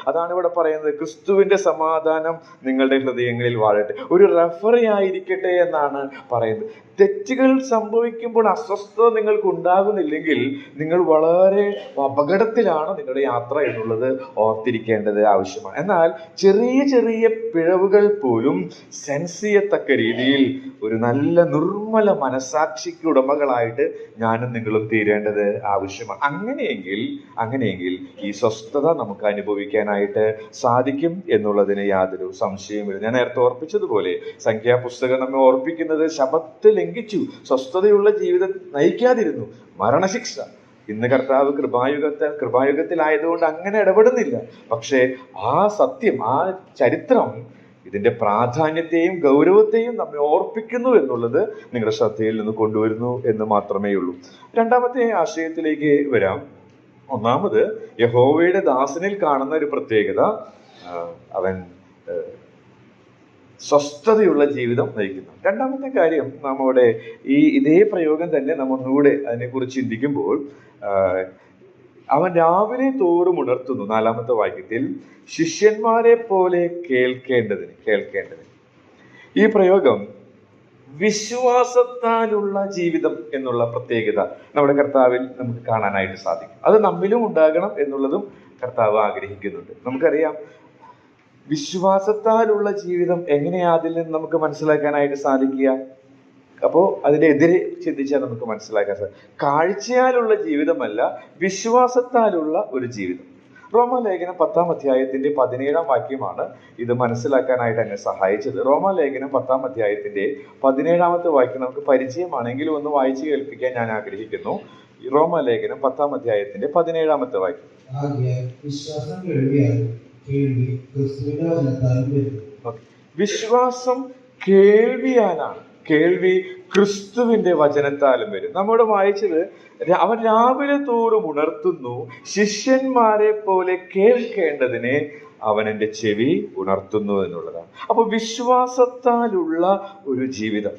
അതാണ് ഇവിടെ പറയുന്നത്, ക്രിസ്തുവിന്റെ സമാധാനം നിങ്ങളുടെ ഹൃദയങ്ങളിൽ വാഴട്ടെ. ഒരു റെഫറി ആയിരിക്കട്ടെ എന്നാണ് പറയുന്നത്. തെറ്റുകൾ സംഭവിക്കുമ്പോൾ അസ്വസ്ഥത നിങ്ങൾക്ക് ഉണ്ടാകുന്നില്ലെങ്കിൽ നിങ്ങൾ വളരെ അപകടത്തിലാണ് നിങ്ങളുടെ യാത്ര എന്നുള്ളത് ഓർത്തിരിക്കേണ്ടത് ആവശ്യമാണ്. എന്നാൽ ചെറിയ ചെറിയ പിഴവുകൾ പോലും സെൻസ് ചെയ്യത്തക്ക രീതിയിൽ ഒരു നല്ല നിർമ്മല മനസാക്ഷിക്ക് ഉടമകളായിട്ട് ഞാനും നിങ്ങളും തീരേണ്ടത് ആവശ്യമാണ്. അങ്ങനെയെങ്കിൽ ഈ സ്വസ്ഥത നമുക്ക് അനുഭവിക്കാനായിട്ട് സാധിക്കും എന്നുള്ളതിന് യാതൊരു സംശയമില്ല. ഞാൻ നേരത്തെ ഓർപ്പിച്ചതുപോലെ സംഖ്യാപുസ്തകം നമ്മെ ഓർപ്പിക്കുന്നത് ശബത്ത് ലംഘിച്ചു സ്വസ്ഥതയുള്ള ജീവിതം നയിക്കാതിരുന്നു മരണശിക്ഷ. ഇന്ന് കർത്താവ് കൃപായുഗത്തിലായതുകൊണ്ട് അങ്ങനെ ഇടപെടുന്നില്ല. പക്ഷേ ആ സത്യം, ആ ചരിത്രം ഇതിന്റെ പ്രാധാന്യത്തെയും ഗൗരവത്തെയും നമ്മെ ഓർപ്പിക്കുന്നു എന്നുള്ളത് നിങ്ങളുടെ ശ്രദ്ധയിൽ നിന്ന് കൊണ്ടുവരുന്നു എന്ന് മാത്രമേ ഉള്ളൂ. രണ്ടാമത്തെ ആശയത്തിലേക്ക് വരാം. ഒന്നാമത്, യഹോവയുടെ ദാസനിൽ കാണുന്ന ഒരു പ്രത്യേകത, അവൻ സ്വസ്ഥതയുള്ള ജീവിതം നയിക്കുന്നു. രണ്ടാമത്തെ കാര്യം, നമ്മുടെ ഇതേ പ്രയോഗം തന്നെ നാം ഒന്നുകൂടെ അതിനെക്കുറിച്ച് ചിന്തിക്കുമ്പോൾ, അവൻ രാവിലെ തോറും ഉണർത്തുന്നു. 4-ാമത്തെ വാക്യത്തിൽ ശിഷ്യന്മാരെ പോലെ കേൾക്കേണ്ടതിന്. ഈ പ്രയോഗം വിശ്വാസത്താലുള്ള ജീവിതം എന്നുള്ള പ്രത്യേകത നമ്മുടെ കർത്താവിൽ നമുക്ക് കാണാനായിട്ട് സാധിക്കും. അത് നമ്മിലും ഉണ്ടാകണം എന്നുള്ളതും കർത്താവ് ആഗ്രഹിക്കുന്നുണ്ട്. നമുക്കറിയാം, വിശ്വാസത്താലുള്ള ജീവിതം എങ്ങനെയാ അതിൽ നിന്ന് നമുക്ക് മനസ്സിലാക്കാനായിട്ട് സാധിക്കുക? അപ്പോൾ അതിനെതിരെ ചിന്തിച്ചാൽ നമുക്ക് മനസ്സിലാക്കാൻ സാധിക്കും. കാഴ്ചയാലുള്ള ജീവിതമല്ല, വിശ്വാസത്താലുള്ള ഒരു ജീവിതം. റോമാലേഖനം 10-ാം അധ്യായത്തിന്റെ 17-ാം വാക്യമാണ് ഇത് മനസ്സിലാക്കാനായിട്ട് എന്നെ സഹായിച്ചത്. റോമാലേഖനം 10-ാം അധ്യായത്തിന്റെ 17-ാമത്തെ വാക്യം നമുക്ക് പരിചയമാണെങ്കിലും ഒന്ന് വായിച്ചു കേൾപ്പിക്കാൻ ഞാൻ ആഗ്രഹിക്കുന്നു. റോമാലേഖനം 10-ാം അധ്യായത്തിന്റെ 17-ാമത്തെ വാക്യം. വിശ്വാസം കേൾവിയാലാണ്, കേൾവി ക്രിസ്തുവിന്റെ വചനത്താലും വരും. നമ്മോട് വായിച്ചത്, അവൻ രാവിലെ തോറും ഉണർത്തുന്നു, ശിഷ്യന്മാരെ പോലെ കേൾക്കേണ്ടതിനെ അവൻ എൻ്റെ ചെവി ഉണർത്തുന്നു എന്നുള്ളതാണ്. അപ്പൊ വിശ്വാസത്താലുള്ള ഒരു ജീവിതം,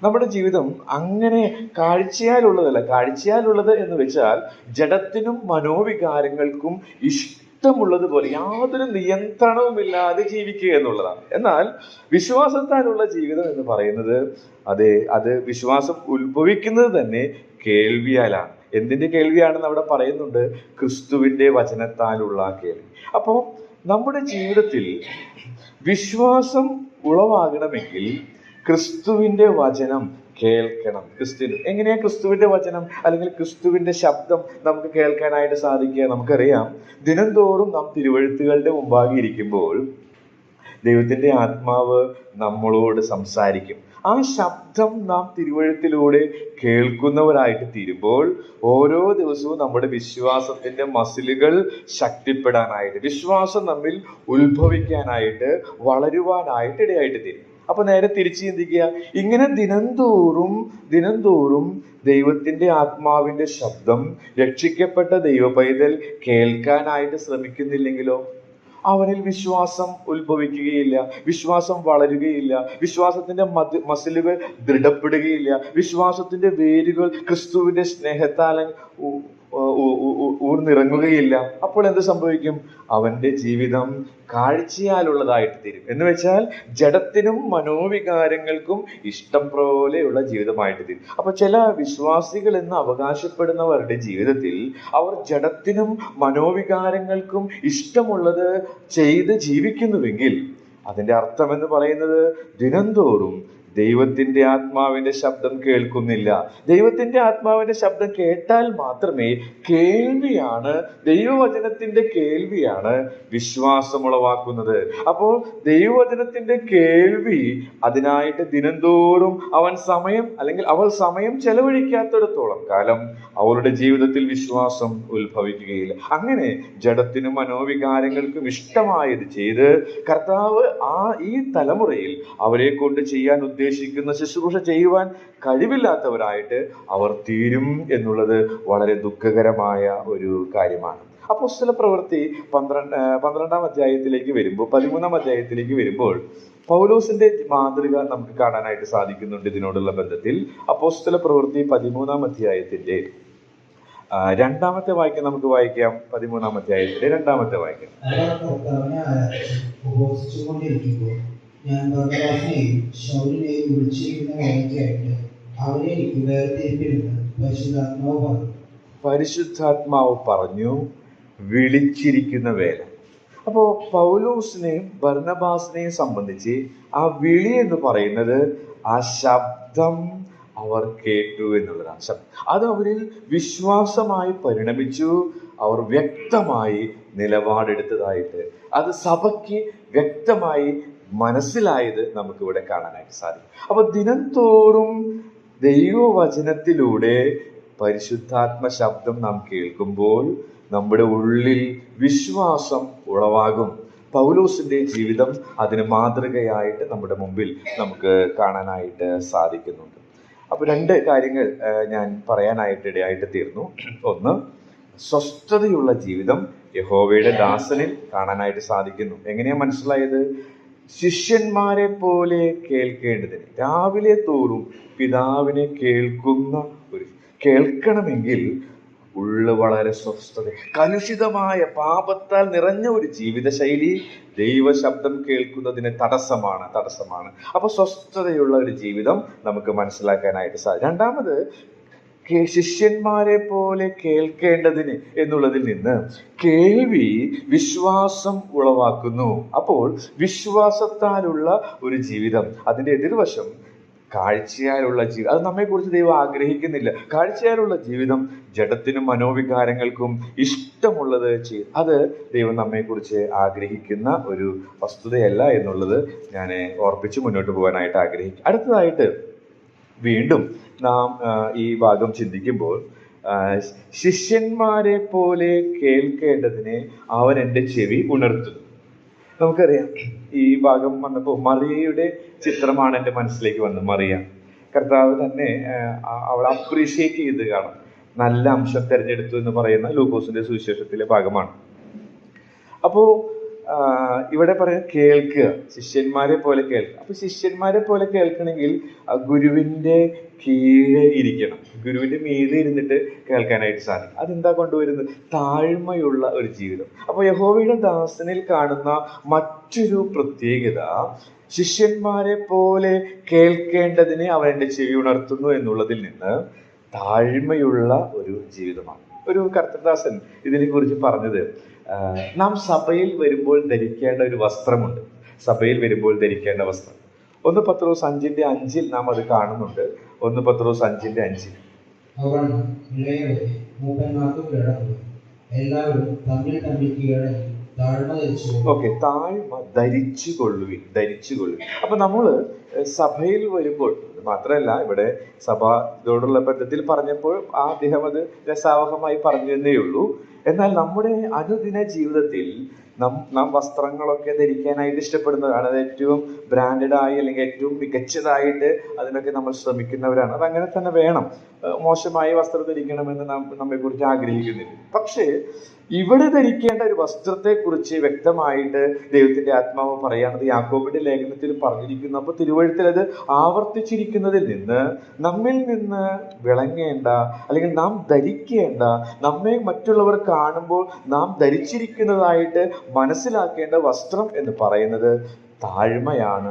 നമ്മുടെ ജീവിതം അങ്ങനെ കാഴ്ചയാലുള്ളതല്ല. കാഴ്ചയാലുള്ളത് എന്ന് വെച്ചാൽ ജഡത്തിനും മനോവികാരങ്ങൾക്കും ഇഷ്ടമുള്ളതുപോലെ യാതൊരു നിയന്ത്രണവുമില്ലാതെ ജീവിക്കുക എന്നുള്ളതാണ്. എന്നാൽ വിശ്വാസത്താലുള്ള ജീവിതം എന്ന് പറയുന്നത് അത് വിശ്വാസം ഉത്ഭവിക്കുന്നത് തന്നെ കേൾവിയാലാണ്. എന്തിന്റെ കേൾവിയാണെന്ന് അവിടെ പറയുന്നുണ്ട്? ക്രിസ്തുവിന്റെ വചനത്താലുള്ള കേൾവി. അപ്പോൾ നമ്മുടെ ജീവിതത്തിൽ വിശ്വാസം ഉളവാകണമെങ്കിൽ ക്രിസ്തുവിന്റെ വചനം കേൾക്കണം. എങ്ങനെയാ ക്രിസ്തുവിന്റെ വചനം അല്ലെങ്കിൽ ക്രിസ്തുവിന്റെ ശബ്ദം നമുക്ക് കേൾക്കാനായിട്ട് സാധിക്കുക? നമുക്കറിയാം, ദിനംതോറും നാം തിരുവെഴുത്തുകളുടെ മുമ്പാകെ ഇരിക്കുമ്പോൾ ദൈവത്തിന്റെ ആത്മാവ് നമ്മളോട് സംസാരിക്കും. ആ ശബ്ദം നാം തിരുവെഴുത്തിലൂടെ കേൾക്കുന്നവരായിട്ട് തീരുമ്പോൾ ഓരോ ദിവസവും നമ്മുടെ വിശ്വാസത്തിന്റെ മസിലുകൾ ശക്തിപ്പെടാനായിട്ട്, വിശ്വാസം നമ്മിൽ ഉത്ഭവിക്കാനായിട്ട്, വളരുവാനായിട്ട് ഇടയായിട്ട് തീരും. അപ്പൊ നേരെ തിരിച്ചു ചിന്തിക്കുക, ഇങ്ങനെ ദിനംതോറും ദൈവത്തിന്റെ ആത്മാവിന്റെ ശബ്ദം രക്ഷിക്കപ്പെട്ട ദൈവപൈതൽ കേൾക്കാനായിട്ട് ശ്രമിക്കുന്നില്ലെങ്കിലോ അവനിൽ വിശ്വാസം ഉത്ഭവിക്കുകയില്ല, വിശ്വാസം വളരുകയില്ല, വിശ്വാസത്തിന്റെ മസിലുകൾ ദൃഢപ്പെടുകയില്ല, വിശ്വാസത്തിന്റെ വേരുകൾ ക്രിസ്തുവിന്റെ സ്നേഹത്താൽ ഊർന്നിറങ്ങുകയില്ല. അപ്പോൾ എന്ത് സംഭവിക്കും? അവന്റെ ജീവിതം കാഴ്ചയാലുള്ളതായിട്ട് തീരും. എന്ന് വെച്ചാൽ ജഡത്തിനും മനോവികാരങ്ങൾക്കും ഇഷ്ടം പോലെയുള്ള ജീവിതമായിട്ട് തീരും. അപ്പൊ ചില വിശ്വാസികൾ എന്ന് അവകാശപ്പെടുന്നവരുടെ ജീവിതത്തിൽ അവർ ജഡത്തിനും മനോവികാരങ്ങൾക്കും ഇഷ്ടമുള്ളത് ചെയ്ത് ജീവിക്കുന്നുവെങ്കിൽ അതിന്റെ അർത്ഥം എന്ന് പറയുന്നത് ദിനംതോറും ദൈവത്തിന്റെ ആത്മാവിന്റെ ശബ്ദം കേൾക്കുന്നില്ല. ദൈവത്തിന്റെ ആത്മാവിന്റെ ശബ്ദം കേട്ടാൽ മാത്രമേ കേൾവിയാണ്, ദൈവവചനത്തിന്റെ കേൾവിയാണ് വിശ്വാസം ഉളവാക്കുന്നത്. അപ്പോൾ ദൈവവചനത്തിന്റെ കേൾവി, അതിനായിട്ട് ദിനംതോറും അവൾ സമയം ചെലവഴിക്കാത്തിടത്തോളം കാലം അവളുടെ ജീവിതത്തിൽ വിശ്വാസം ഉത്ഭവിക്കുകയില്ല. അങ്ങനെ ജഡത്തിനും മനോവികാരങ്ങൾക്കും ഇഷ്ടമായത് ചെയ്ത് കർത്താവ് ഈ തലമുറയിൽ അവരെ കൊണ്ട് ചെയ്യാൻ ഉദ്ദേശിക്കുന്ന ശുശ്രൂഷ ചെയ്യുവാൻ കഴിവില്ലാത്തവരായിട്ട് അവർ തീരും എന്നുള്ളത് വളരെ ദുഃഖകരമായ ഒരു കാര്യമാണ്. അപ്പോസ്തലപ്രവൃത്തി 12-ാം അധ്യായത്തിലേക്ക് വരുമ്പോൾ 13-ാം അധ്യായത്തിലേക്ക് വരുമ്പോൾ പൗലോസിന്റെ മാതൃക നമുക്ക് കാണാനായിട്ട് സാധിക്കുന്നുണ്ട്. ഇതിനോടുള്ള ബന്ധത്തിൽ അപ്പോസ്തലപ്രവൃത്തി 13-ാം അധ്യായത്തിന്റെ രണ്ടാമത്തെ വാക്യം നമുക്ക് വായിക്കാം. 13-ാമത്തെ ആയതിന്റെ രണ്ടാമത്തെ വാക്യം. അവർ കർത്താവിനെ ആരാധിച്ച് ഉപവസിച്ചുകൊണ്ടിരിക്കുമ്പോൾ ഞാൻ ബർന്നബാസിനെയും ശൗലിനെയും വിളിച്ചിരിക്കുന്ന വേലയ്ക്കായിട്ട് അവരെ എനിക്ക് വേർതിരിപ്പിരുന്ന് പരിശുദ്ധാത്മാവ് പറഞ്ഞു. പരിശുദ്ധാത്മാവ് പറഞ്ഞു വിളിച്ചിരിക്കുന്ന വേല. അപ്പോ പൗലോസിനെയും ബർന്നബാസിനെയും സംബന്ധിച്ച് ആ വിളി എന്ന് പറയുന്നത് ആ ശബ്ദം അവർ കേട്ടു എന്നുള്ളതാണ്. ശബ്ദം അത് അവരിൽ വിശ്വാസമായി പരിണമിച്ചു. അവർ വ്യക്തമായി നിലപാടെടുത്തതായിട്ട് അത് സഭയ്ക്ക് വ്യക്തമായി മനസ്സിലായത് നമുക്കിവിടെ കാണാനായിട്ട് സാധിക്കും. അപ്പൊ ദിനം തോറും ദൈവവചനത്തിലൂടെ പരിശുദ്ധാത്മ ശബ്ദം നാം കേൾക്കുമ്പോൾ നമ്മുടെ ഉള്ളിൽ വിശ്വാസം ഉളവാകും. പൗലോസിന്റെ ജീവിതം അതിന് മാതൃകയായിട്ട് നമ്മുടെ മുമ്പിൽ നമുക്ക് കാണാനായിട്ട് സാധിക്കുന്നുണ്ട്. അപ്പൊ രണ്ട് കാര്യങ്ങൾ ഞാൻ പറയാനായിട്ട് ഇടയായിട്ട് തീർന്നു. ഒന്ന്, സ്വസ്ഥതയുള്ള ജീവിതം യഹോവയുടെ ദാസനിൽ കാണാനായിട്ട് സാധിക്കുന്നു. എങ്ങനെയാ മനസ്സിലായത്? ശിഷ്യന്മാരെ പോലെ കേൾക്കേണ്ടതിന് രാവിലെ തോറും പിതാവിനെ കേൾക്കണമെങ്കിൽ ഉള്ളു വളരെ സ്വസ്ഥത, കലുഷിതമായ പാപത്താൽ നിറഞ്ഞ ഒരു ജീവിതശൈലി ദൈവശബ്ദം കേൾക്കുന്നതിന് തടസ്സമാണ്. അപ്പൊ സ്വസ്ഥതയുള്ള ഒരു ജീവിതം നമുക്ക് മനസ്സിലാക്കാനായിട്ട് സാധിക്കും. രണ്ടാമത്, ശിഷ്യന്മാരെ പോലെ കേൾക്കേണ്ടതിന് എന്നുള്ളതിൽ നിന്ന് കേൾവി വിശ്വാസം ഉളവാക്കുന്നു. അപ്പോൾ വിശ്വാസത്താലുള്ള ഒരു ജീവിതം, അതിന്റെ എതിർവശം കാഴ്ചയാലുള്ള ജീവിതം. അത് നമ്മെക്കുറിച്ച് ദൈവം ആഗ്രഹിക്കുന്നില്ല. കാഴ്ചയാലുള്ള ജീവിതം ജഡത്തിനും മനോവികാരങ്ങൾക്കും ഇഷ്ടമുള്ളത് ചെയ്യും. അത് ദൈവം നമ്മെക്കുറിച്ച് ആഗ്രഹിക്കുന്ന ഒരു വസ്തുതയല്ല എന്നുള്ളത് ഞാൻ ഓർപ്പിച്ച് മുന്നോട്ട് പോകാനായിട്ട് ആഗ്രഹിക്കും. അടുത്തതായിട്ട് വീണ്ടും നാം ഈ ഭാഗം ചിന്തിക്കുമ്പോൾ ശിഷ്യന്മാരെ പോലെ കേൾക്കേണ്ടതിനെ അവൻ എൻ്റെ ചെവി ഉണർത്തുന്നു. നമുക്കറിയാം, ഈ ഭാഗം വന്നപ്പോൾ മറിയയുടെ ചിത്രമാണ് എൻ്റെ മനസ്സിലേക്ക് വന്നത്. മറിയ കർത്താവ് തന്നെ അവളെ അപ്രീഷിയേറ്റ് ചെയ്ത് കാണും. നല്ല അംശം തിരഞ്ഞെടുത്തു എന്ന് പറയുന്ന ലൂക്കോസിന്റെ സുവിശേഷത്തിലെ ഭാഗമാണ്. അപ്പോ ഇവിടെ പറയാൻ കേൾക്കുക, ശിഷ്യന്മാരെ പോലെ കേൾക്കുക. അപ്പൊ ശിഷ്യന്മാരെ പോലെ കേൾക്കണമെങ്കിൽ ഗുരുവിന്റെ കീഴെ ഇരിക്കണം, ഗുരുവിന്റെ മീതെ ഇരുന്നിട്ട് കേൾക്കാനായിട്ട് സാധിക്കും. അതെന്താ കൊണ്ടുവരുന്നത്? താഴ്മയുള്ള ഒരു ജീവിതം. അപ്പൊ യഹോവയുടെ ദാസനിൽ കാണുന്ന മറ്റൊരു പ്രത്യേകത ശിഷ്യന്മാരെ പോലെ കേൾക്കേണ്ടതിനെ അവൻ എൻ്റെ ചെവി ഉണർത്തുന്നു എന്നുള്ളതിൽ നിന്ന് താഴ്മയുള്ള ഒരു ജീവിതമാണ്. ഒരു കർത്തൃദാസൻ ഇതിനെ കുറിച്ച് പറഞ്ഞത്, നാം സഭയിൽ വരുമ്പോൾ ധരിക്കേണ്ട ഒരു വസ്ത്രമുണ്ട്. സഭയിൽ വരുമ്പോൾ ധരിക്കേണ്ട വസ്ത്രം 1 പത്രോസ് 5:5 നാം അത് കാണുന്നുണ്ട്. 1 പത്രോസ് 5:5 ഓക്കെ, താഴ്മ ധരിച്ചു കൊള്ളുവിൻ. അപ്പൊ നമ്മള് സഭയിൽ വരുമ്പോൾ മാത്രമല്ല, ഇവിടെ സഭയോടുള്ള ബന്ധത്തിൽ പറഞ്ഞപ്പോൾ അദ്ദേഹം അത് രസാവഹമായി പറഞ്ഞു എന്നേ ഉള്ളൂ. എന്നാൽ നമ്മുടെ അനുദിന ജീവിതത്തിൽ നാം വസ്ത്രങ്ങളൊക്കെ ധരിക്കാനായിട്ട് ഇഷ്ടപ്പെടുന്നതാണ്. അത് ഏറ്റവും ബ്രാൻഡഡായി അല്ലെങ്കിൽ ഏറ്റവും മികച്ചതായിട്ട് അതിനൊക്കെ നമ്മൾ ശ്രമിക്കുന്നവരാണ്. അതങ്ങനെ തന്നെ വേണം. മോശമായ വസ്ത്രം ധരിക്കണമെന്ന് നമ്മെക്കുറിച്ച് ആഗ്രഹിക്കുന്നില്ല. പക്ഷേ ഇവിടെ ധരിക്കേണ്ട ഒരു വസ്ത്രത്തെ കുറിച്ച് വ്യക്തമായിട്ട് ദൈവത്തിന്റെ ആത്മാവ് പറയാനത് യാക്കോബിന്റെ ലേഖനത്തിൽ പറഞ്ഞിരിക്കുന്നു. അപ്പൊ തിരുവഴുത്തിൽ അത് ആവർത്തിച്ചിരിക്കുന്നതിൽ നിന്ന് നമ്മിൽ നിന്ന് വിളങ്ങേണ്ട അല്ലെങ്കിൽ നാം ധരിക്കേണ്ട, നമ്മെ മറ്റുള്ളവർ കാണുമ്പോൾ നാം ധരിച്ചിരിക്കുന്നതായിട്ട് മനസ്സിലാക്കേണ്ട വസ്ത്രം എന്ന് പറയുന്നത് താഴ്മയാണ്.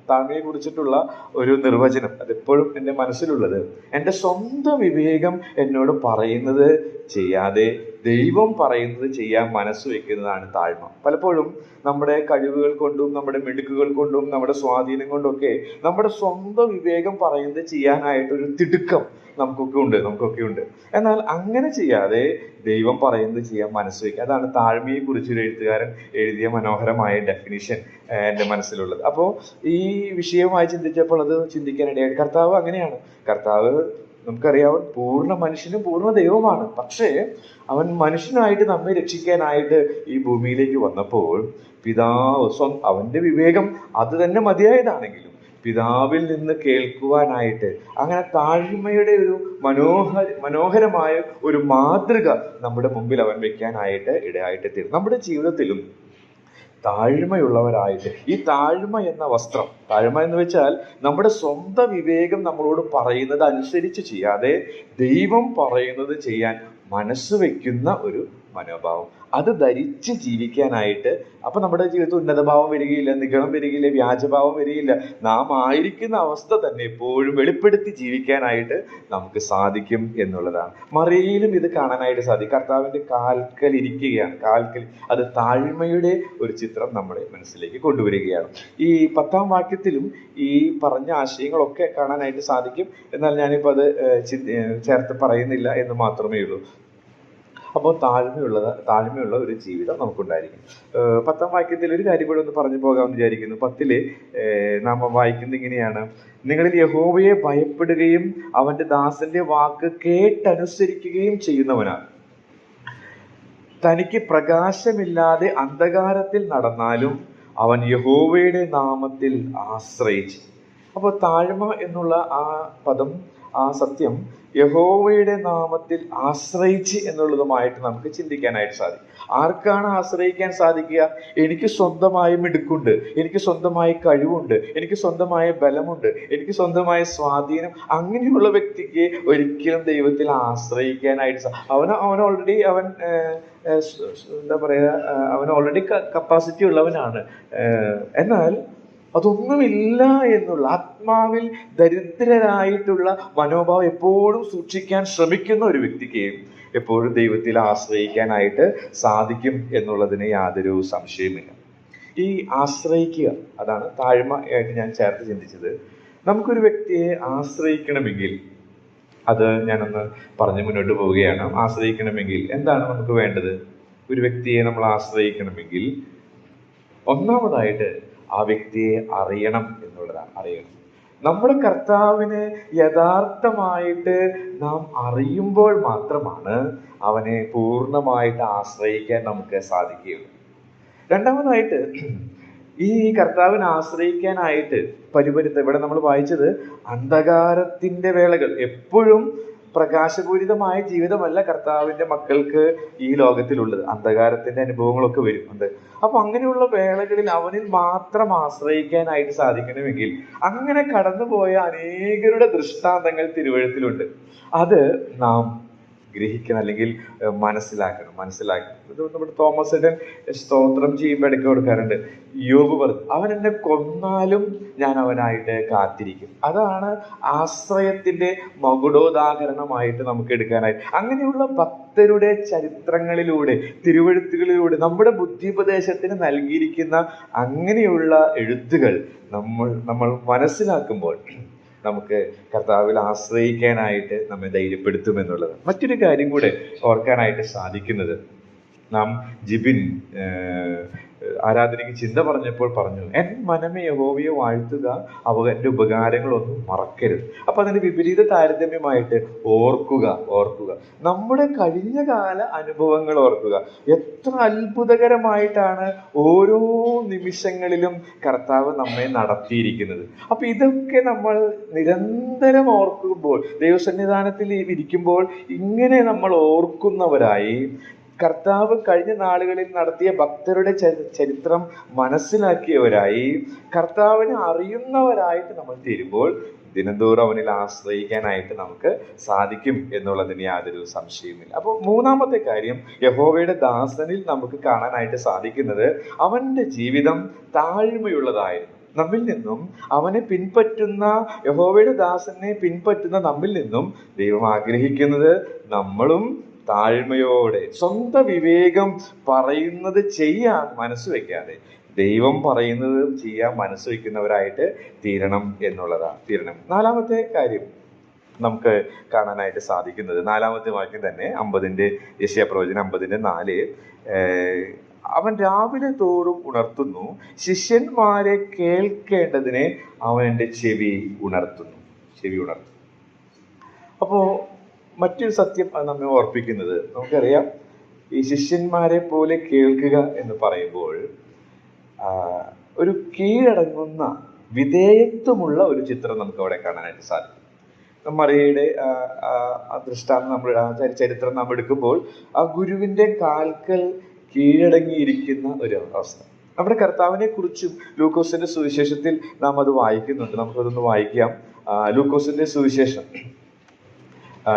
താഴ്മയെ കുറിച്ചിട്ടുള്ള ഒരു നിർവചനം അതെപ്പോഴും എൻ്റെ മനസ്സിലുള്ളത്, എൻ്റെ സ്വന്തം വിവേകം എന്നോട് പറയുന്നത് ചെയ്യാതെ ദൈവം പറയുന്നത് ചെയ്യാൻ മനസ്സ് വെക്കുന്നതാണ് താഴ്മ. പലപ്പോഴും നമ്മുടെ കഴിവുകൾ കൊണ്ടും നമ്മുടെ മിടുക്കുകൾ കൊണ്ടും നമ്മുടെ സ്വാധീനം കൊണ്ടൊക്കെ നമ്മുടെ സ്വന്തം വിവേകം പറയുന്നത് ചെയ്യാനായിട്ടൊരു തിടുക്കം നമുക്കൊക്കെ ഉണ്ട്. എന്നാൽ അങ്ങനെ ചെയ്യാതെ ദൈവം പറയുന്നത് ചെയ്യാൻ മനസ്സ് വയ്ക്കുക. അതാണ് താഴ്മയെ കുറിച്ചൊരു എഴുത്തുകാരൻ എഴുതിയ മനോഹരമായ ഡെഫിനിഷൻ എൻ്റെ മനസ്സിലുള്ളത്. അപ്പോൾ ഈ വിഷയവുമായി ചിന്തിച്ചപ്പോൾ അത് ചിന്തിക്കാനിടയായി. കർത്താവ് അങ്ങനെയാണ്. കർത്താവ് നമുക്കറിയാവും, പൂർണ്ണ മനുഷ്യനും പൂർണ്ണ ദൈവമാണ്. പക്ഷേ അവൻ മനുഷ്യനായിട്ട് നമ്മെ രക്ഷിക്കാനായിട്ട് ഈ ഭൂമിയിലേക്ക് വന്നപ്പോൾ അവന്റെ വിവേകം അത് തന്നെ മതിയായതാണെങ്കിലും പിതാവിൽ നിന്ന് കേൾക്കുവാനായിട്ട് അങ്ങനെ താഴ്മയുടെ ഒരു മനോഹരമായ ഒരു മാതൃക നമ്മുടെ മുമ്പിൽ അവൻ വെക്കാനായിട്ട് ഇടയായിട്ട് തീരും. നമ്മുടെ ജീവിതത്തിലും താഴ്മയുള്ളവരായിട്ട്. ഈ താഴ്മ എന്ന വസ്ത്രം, താഴ്മ എന്ന് വെച്ചാൽ നമ്മുടെ സ്വന്തം വിവേകം നമ്മളോട് പറയുന്നത് അനുസരിച്ച് ചെയ്യാതെ ദൈവം പറയുന്നത് ചെയ്യാൻ മനസ്സ് വെക്കുന്ന ഒരു മനോഭാവം, അത് ധരിച്ച് ജീവിക്കാനായിട്ട്. അപ്പൊ നമ്മുടെ ജീവിതത്തിൽ ഉന്നതഭാവം വരികയില്ല, നിഗളം വരികയില്ല, വ്യാജഭാവം വരികയില്ല. നാം ആയിരിക്കുന്ന അവസ്ഥ തന്നെ എപ്പോഴും വെളിപ്പെടുത്തി ജീവിക്കാനായിട്ട് നമുക്ക് സാധിക്കും എന്നുള്ളതാണ്. മറിയയിലും ഇത് കാണാനായിട്ട് സാധിക്കും. കർത്താവിന്റെ കാൽക്കൽ ഇരിക്കുകയാണ്, കാൽക്കൽ. അത് താഴ്മയുടെ ഒരു ചിത്രം നമ്മുടെ മനസ്സിലേക്ക് കൊണ്ടുവരികയാണ്. ഈ 10-ാം വാക്യത്തിലും ഈ പറഞ്ഞ ആശയങ്ങളൊക്കെ കാണാനായിട്ട് സാധിക്കും. എന്നാൽ ഞാനിപ്പോൾ അത് ചേർത്ത് പറയുന്നില്ല എന്ന് മാത്രമേ ഉള്ളൂ. അപ്പോൾ താഴ്മയുള്ള ഒരു ജീവിതം നമുക്കുണ്ടായിരിക്കും. 10-ാം വാക്യത്തിൽ ഒരു കാര്യം കൂടെ ഒന്ന് പറഞ്ഞു പോകാമെന്ന് വിചാരിക്കുന്നു. 10-ല് നാം വായിക്കുന്നത് ഇങ്ങനെയാണ്: നിങ്ങളിൽ യഹോവയെ ഭയപ്പെടുകയും അവന്റെ ദാസന്റെ വാക്ക് കേട്ടനുസരിക്കുകയും ചെയ്യുന്നവനാണ്. തനിക്ക് പ്രകാശമില്ലാതെ അന്ധകാരത്തിൽ നടന്നാലും അവൻ യഹോവയുടെ നാമത്തിൽ ആശ്രയിച്ചു. അപ്പോൾ താഴ്മ എന്നുള്ള ആ പദം, ആ സത്യം യഹോവയുടെ നാമത്തിൽ ആശ്രയിച്ച് എന്നുള്ളതുമായിട്ട് നമുക്ക് ചിന്തിക്കാനായിട്ട് സാധിക്കും. ആർക്കാണ് ആശ്രയിക്കാൻ സാധിക്കുക? എനിക്ക് സ്വന്തമായ മിടുക്കുണ്ട്, എനിക്ക് സ്വന്തമായ കഴിവുണ്ട്, എനിക്ക് സ്വന്തമായ ബലമുണ്ട്, എനിക്ക് സ്വന്തമായ സ്വാധീനം. അങ്ങനെയുള്ള വ്യക്തിക്ക് ഒരിക്കലും ദൈവത്തിൽ ആശ്രയിക്കാനായിട്ട് അവൻ ഓൾറെഡി എന്താ പറയുക, അവൻ ഓൾറെഡി കപ്പാസിറ്റി ഉള്ളവനാണ്. എന്നാൽ അതൊന്നുമില്ല എന്നുള്ള ആത്മാവിൽ ദരിദ്രരായിട്ടുള്ള മനോഭാവം എപ്പോഴും സൂക്ഷിക്കാൻ ശ്രമിക്കുന്ന ഒരു വ്യക്തിക്ക് എപ്പോഴും ദൈവത്തിൽ ആശ്രയിക്കാനായിട്ട് സാധിക്കും എന്നുള്ളതിന് യാതൊരു സംശയമില്ല. ഈ ആശ്രയിക്കുക, അതാണ് താഴ്മയായിട്ട് ഞാൻ ചേർത്ത് ചിന്തിച്ചത്. നമുക്കൊരു വ്യക്തിയെ ആശ്രയിക്കണമെങ്കിൽ, അത് ഞാനൊന്ന് പറഞ്ഞ് മുന്നോട്ട് പോവുകയാണ്. ആശ്രയിക്കണമെങ്കിൽ എന്താണ് നമുക്ക് വേണ്ടത്? ഒരു വ്യക്തിയെ നമ്മൾ ആശ്രയിക്കണമെങ്കിൽ ഒന്നാമതായിട്ട് ആ വ്യക്തിയെ അറിയണം എന്നുള്ളതാണ്. അറിയണം. നമ്മുടെ കർത്താവിനെ യഥാർത്ഥമായിട്ട് നാം അറിയുമ്പോൾ മാത്രമാണ് അവനെ പൂർണ്ണമായിട്ട് ആശ്രയിക്കാൻ നമുക്ക് സാധിക്കുകയുള്ളൂ. രണ്ടാമതായിട്ട് ഈ കർത്താവിനെ ആശ്രയിക്കാനായിട്ട് ഇവിടെ നമ്മൾ വായിച്ചത് അന്ധകാരത്തിന്റെ വേളകൾ. എപ്പോഴും പ്രകാശപൂരിതമായ ജീവിതമല്ല കർത്താവിന്റെ മക്കൾക്ക് ഈ ലോകത്തിലുള്ളത്. അന്ധകാരത്തിന്റെ അനുഭവങ്ങളൊക്കെ വരുന്നുണ്ട്. അപ്പൊ അങ്ങനെയുള്ള വേളകളിൽ അവനിൽ മാത്രം ആശ്രയിക്കാനായിട്ട് സാധിക്കണമെങ്കിൽ അങ്ങനെ കടന്നുപോയ അനേകരുടെ ദൃഷ്ടാന്തങ്ങൾ തിരുവഴുത്തിലുണ്ട്. അത് നാം ഗ്രഹിക്കണം, അല്ലെങ്കിൽ മനസ്സിലാക്കണം. ഇത് നമ്മുടെ തോമസ് എഡൻ സ്തോത്രം ചെയ്യുമ്പോൾ ഇടയ്ക്ക് കൊടുക്കാറുണ്ട്. യോബ് പറഞ്ഞു, അവൻ എന്നെ കൊന്നാലും ഞാൻ അവനായിട്ട് കാത്തിരിക്കും. അതാണ് ആശ്രയത്തിന്റെ മകുടോദാഹരണമായിട്ട് നമുക്ക് എടുക്കാനായിട്ട്. അങ്ങനെയുള്ള ഭക്തരുടെ ചരിത്രങ്ങളിലൂടെ, തിരുവെഴുത്തുകളിലൂടെ നമ്മുടെ ബുദ്ധിപദേശത്തിന് നൽകിയിരിക്കുന്ന അങ്ങനെയുള്ള എഴുത്തുകൾ നമ്മൾ മനസ്സിലാക്കുമ്പോൾ നമുക്ക് കർത്താവിൽ ആശ്രയിക്കാനായിട്ട് നമ്മെ ധൈര്യപ്പെടുത്തുമെന്നുള്ളത്. മറ്റൊരു കാര്യം കൂടെ ഓർക്കാനായിട്ട് സാധിക്കുന്നത്, നാം ജിബിൻ ആരാധനയ്ക്ക് ചിന്ത പറഞ്ഞപ്പോൾ പറഞ്ഞു, എൻ മനമേ യഹോവയെ വാഴ്ത്തുക, അവന്റെ ഉപകാരങ്ങളൊന്നും മറക്കരുത്. അപ്പൊ അതിന്റെ വിപരീത താരതമ്യമായിട്ട് ഓർക്കുക. നമ്മുടെ കഴിഞ്ഞ കാല അനുഭവങ്ങൾ ഓർക്കുക. എത്ര അത്ഭുതകരമായിട്ടാണ് ഓരോ നിമിഷങ്ങളിലും കർത്താവ് നമ്മെ നടത്തിയിരിക്കുന്നത്. അപ്പൊ ഇതൊക്കെ നമ്മൾ നിരന്തരം ഓർക്കുമ്പോൾ, ദൈവസന്നിധാനത്തിൽ ഇരിക്കുമ്പോൾ ഇങ്ങനെ നമ്മൾ ഓർക്കുന്നവരായി, കർത്താവ് കഴിഞ്ഞ നാളുകളിൽ നടത്തിയ ഭക്തരുടെ ചരിത്രം മനസ്സിലാക്കിയവരായി, കർത്താവിനെ അറിയുന്നവരായിട്ട് നമ്മൾ തീരുമ്പോൾ ദിനംതോറും അവനിൽ ആശ്രയിക്കാനായിട്ട് നമുക്ക് സാധിക്കും എന്നുള്ളതിന് യാതൊരു സംശയവുമില്ല. അപ്പോൾ മൂന്നാമത്തെ കാര്യം, യഹോവയുടെ ദാസനിൽ നമുക്ക് കാണാനായിട്ട് സാധിക്കുന്നത് അവന്റെ ജീവിതം താഴ്മയുള്ളതായിരുന്നു. നമ്മിൽ നിന്നും അവനെ പിൻപറ്റുന്ന, യഹോവയുടെ ദാസനെ പിൻപറ്റുന്ന നമ്മിൽ നിന്നും ദൈവം ആഗ്രഹിക്കുന്നത് നമ്മളും താഴ്മയോടെ സ്വന്തം വിവേകം പറയുന്നത് ചെയ്യാൻ മനസ്സ് വെക്കാതെ ദൈവം പറയുന്നത് ചെയ്യാൻ മനസ്സ് വെക്കുന്നവരായിട്ട് തീരണം എന്നുള്ളതാണ്. നാലാമത്തെ കാര്യം നമുക്ക് കാണാനായിട്ട് സാധിക്കുന്നത്, 4-ാമത്തെ വാക്യം തന്നെ 50-ന്റെ യെശയ്യാപ്രവചനം 50-4, അവൻ രാവിലെ തോറും ഉണർത്തുന്നു, ശിഷ്യന്മാരെ കേൾക്കേണ്ടതിനെ അവൻ എൻ്റെ ചെവി ഉണർത്തുന്നു. അപ്പോ മറ്റൊരു സത്യം അത് നമ്മെ ഓർപ്പിക്കുന്നത്, നമുക്കറിയാം, ഈ ശിഷ്യന്മാരെ പോലെ കേൾക്കുക എന്ന് പറയുമ്പോൾ ഒരു കീഴടങ്ങുന്ന വിധേയത്വമുള്ള ഒരു ചിത്രം നമുക്ക് അവിടെ കാണാനായിട്ട് സാധിക്കും. മറിയയുടെ ദൃഷ്ടാന്തം ചരിത്രം നാം എടുക്കുമ്പോൾ ആ ഗുരുവിന്റെ കാൽക്കൽ കീഴടങ്ങിയിരിക്കുന്ന ഒരു അവസ്ഥ. നമ്മുടെ കർത്താവിനെ കുറിച്ചും ലൂക്കോസിന്റെ സുവിശേഷത്തിൽ നാം അത് വായിക്കുന്നുണ്ട്. നമുക്കതൊന്ന് വായിക്കാം. ലൂക്കോസിന്റെ സുവിശേഷം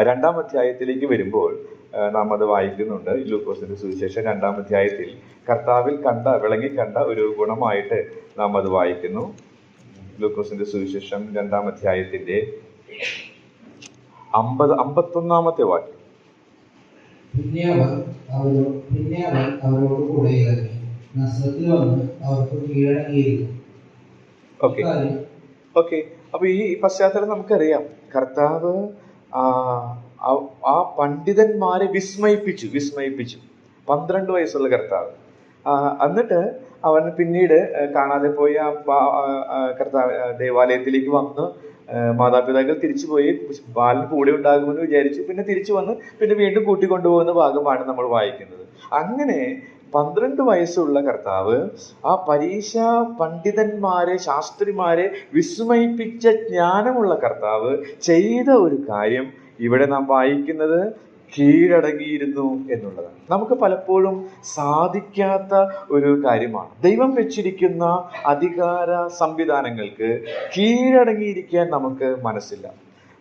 2-ാം അധ്യായത്തിലേക്ക് വരുമ്പോൾ നാം അത് വായിക്കുന്നുണ്ട്. ലൂക്കോസിന്റെ സുവിശേഷം 2-ാം അധ്യായത്തിൽ കർത്താവിൽ വിളങ്ങിക്കണ്ട ഒരു ഗുണമായിട്ട് നാം അത് വായിക്കുന്നു. ലൂക്കോസിന്റെ സുവിശേഷം 2-ാം അധ്യായത്തിന്റെ 51-ാമത്തെ വാക്യം. പിന്നെ അവൻ അവരോട് കൂടെ ഇറങ്ങി നസ്രത്തിൽ വന്ന് അവർക്ക് കീഴടങ്ങിയിരുന്നു. ഓക്കെ. അപ്പൊ ഈ പശ്ചാത്തലം നമുക്കറിയാം. കർത്താവ് ആ പണ്ഡിതന്മാരെ വിസ്മയിപ്പിച്ചു. 12 വയസ്സുള്ള കർത്താവ്. എന്നിട്ട് അവൻ പിന്നീട് കാണാതെ പോയി കർത്താവ് ദേവാലയത്തിലേക്ക് വന്ന് മാതാപിതാക്കൾ തിരിച്ചുപോയി ബാലൻ കൂടെ ഉണ്ടാകുമെന്ന് വിചാരിച്ചു. പിന്നെ തിരിച്ചു വന്ന് പിന്നെ വീണ്ടും കൂട്ടിക്കൊണ്ടുപോകുന്ന ഭാഗമാണ് നമ്മൾ വായിക്കുന്നത്. അങ്ങനെ 12 വയസ്സുള്ള കർത്താവ് ആ പരീക്ഷ പണ്ഡിതന്മാരെ ശാസ്ത്രിമാരെ വിസ്മയിപ്പിച്ച ജ്ഞാനമുള്ള കർത്താവ് ചെയ്ത ഒരു കാര്യം ഇവിടെ നാം വായിക്കുന്നത് കീഴടങ്ങിയിരുന്നു എന്നുള്ളതാണ്. നമുക്ക് പലപ്പോഴും സാധിക്കാത്ത ഒരു കാര്യമാണ്. ദൈവം വെച്ചിരിക്കുന്ന അധികാര സംവിധാനങ്ങൾക്ക് കീഴടങ്ങിയിരിക്കാൻ നമുക്ക് മനസ്സില്ല.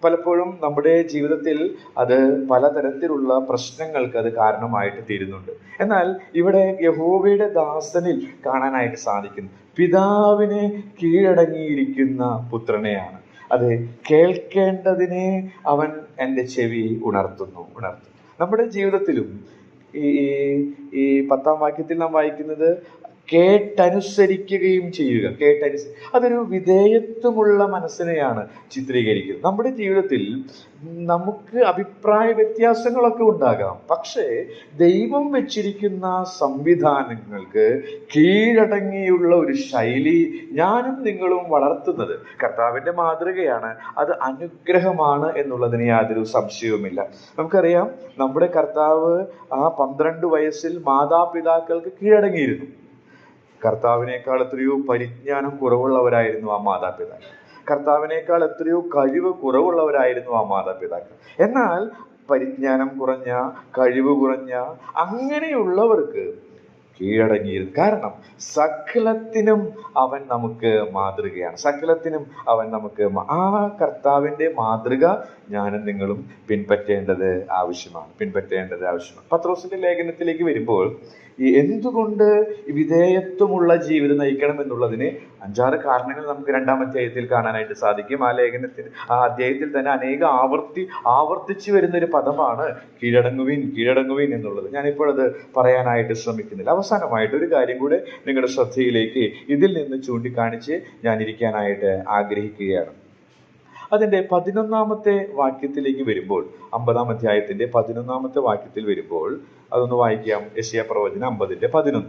പലപ്പോഴും നമ്മുടെ ജീവിതത്തിൽ അത് പലതരത്തിലുള്ള പ്രശ്നങ്ങൾക്ക് അത് കാരണമായിട്ട് തീരുന്നുണ്ട്. എന്നാൽ ഇവിടെ യഹോവയുടെ ദാസനിൽ കാണാനായിട്ട് സാധിക്കുന്നു പിതാവിനെ കീഴടങ്ങിയിരിക്കുന്ന പുത്രനെയാണ്. അത് കേൾക്കേണ്ടതിനെ അവൻ എൻ്റെ ചെവി ഉണർത്തുന്നു. നമ്മുടെ ജീവിതത്തിലും ഈ 10-ാം വാക്യത്തിൽ നാം വായിക്കുന്നത് കേട്ടനുസരിക്കുകയും ചെയ്യുക. അതൊരു വിധേയത്വമുള്ള മനസ്സിനെയാണ് ചിത്രീകരിക്കുന്നത്. നമ്മുടെ ജീവിതത്തിൽ നമുക്ക് അഭിപ്രായ വ്യത്യാസങ്ങളൊക്കെ ഉണ്ടാകാം. പക്ഷേ ദൈവം വെച്ചിരിക്കുന്ന സംവിധാനങ്ങൾക്ക് കീഴടങ്ങിയുള്ള ഒരു ശൈലി ഞാനും നിങ്ങളും വളർത്തുന്നത് കർത്താവിൻ്റെ മാതൃകയാണ്. അത് അനുഗ്രഹമാണ് എന്നുള്ളതിന് യാതൊരു സംശയവുമില്ല. നമുക്കറിയാം നമ്മുടെ കർത്താവ് ആ 12 വയസ്സിൽ മാതാപിതാക്കൾക്ക് കീഴടങ്ങിയിരുന്നു. കർത്താവിനേക്കാൾ എത്രയോ പരിജ്ഞാനം കുറവുള്ളവരായിരുന്നു ആ മാതാപിതാക്കൾ. കർത്താവിനേക്കാൾ എത്രയോ കഴിവ് കുറവുള്ളവരായിരുന്നു ആ മാതാപിതാക്കൾ. എന്നാൽ പരിജ്ഞാനം കുറഞ്ഞ, കഴിവ് കുറഞ്ഞ അങ്ങനെയുള്ളവർക്ക് കീഴടങ്ങിയിരുന്നു. കാരണം സകലത്തിനും അവൻ നമുക്ക് മാതൃകയാണ്. സകലത്തിനും അവൻ നമുക്ക് ആ കർത്താവിൻ്റെ മാതൃക ഞാനും നിങ്ങളും പിൻപറ്റേണ്ടത് ആവശ്യമാണ്. പത്രോസിന്റെ ലേഖനത്തിലേക്ക് വരുമ്പോൾ എന്തുകൊണ്ട് വിധേയത്വമുള്ള ജീവിതം നയിക്കണം എന്നുള്ളതിന് 5-6 കാരണങ്ങൾ നമുക്ക് 2-ാം അധ്യായത്തിൽ കാണാനായിട്ട് സാധിക്കും. ആ അധ്യായത്തിൽ തന്നെ ആവർത്തിച്ചു വരുന്ന ഒരു പദമാണ് കീഴടങ്ങുവിൻ എന്നുള്ളത്. ഞാനിപ്പോൾ അത് പറയാനായിട്ട് ശ്രമിക്കുന്നില്ല. അവസാനമായിട്ട് ഒരു കാര്യം കൂടെ നിങ്ങളുടെ ശ്രദ്ധയിലേക്ക് ഇതിൽ നിന്ന് ചൂണ്ടിക്കാണിച്ച് ഞാൻ ഇരിക്കാനായിട്ട് ആഗ്രഹിക്കുകയാണ്. അതിൻ്റെ 11-ാമത്തെ വാക്യത്തിലേക്ക് വരുമ്പോൾ 50-ാം അധ്യായത്തിന്റെ 11-ാമത്തെ വാക്യത്തിൽ വരുമ്പോൾ അതൊന്ന് വായിക്കാം. യെശയ്യാ പ്രവചനം 50:11.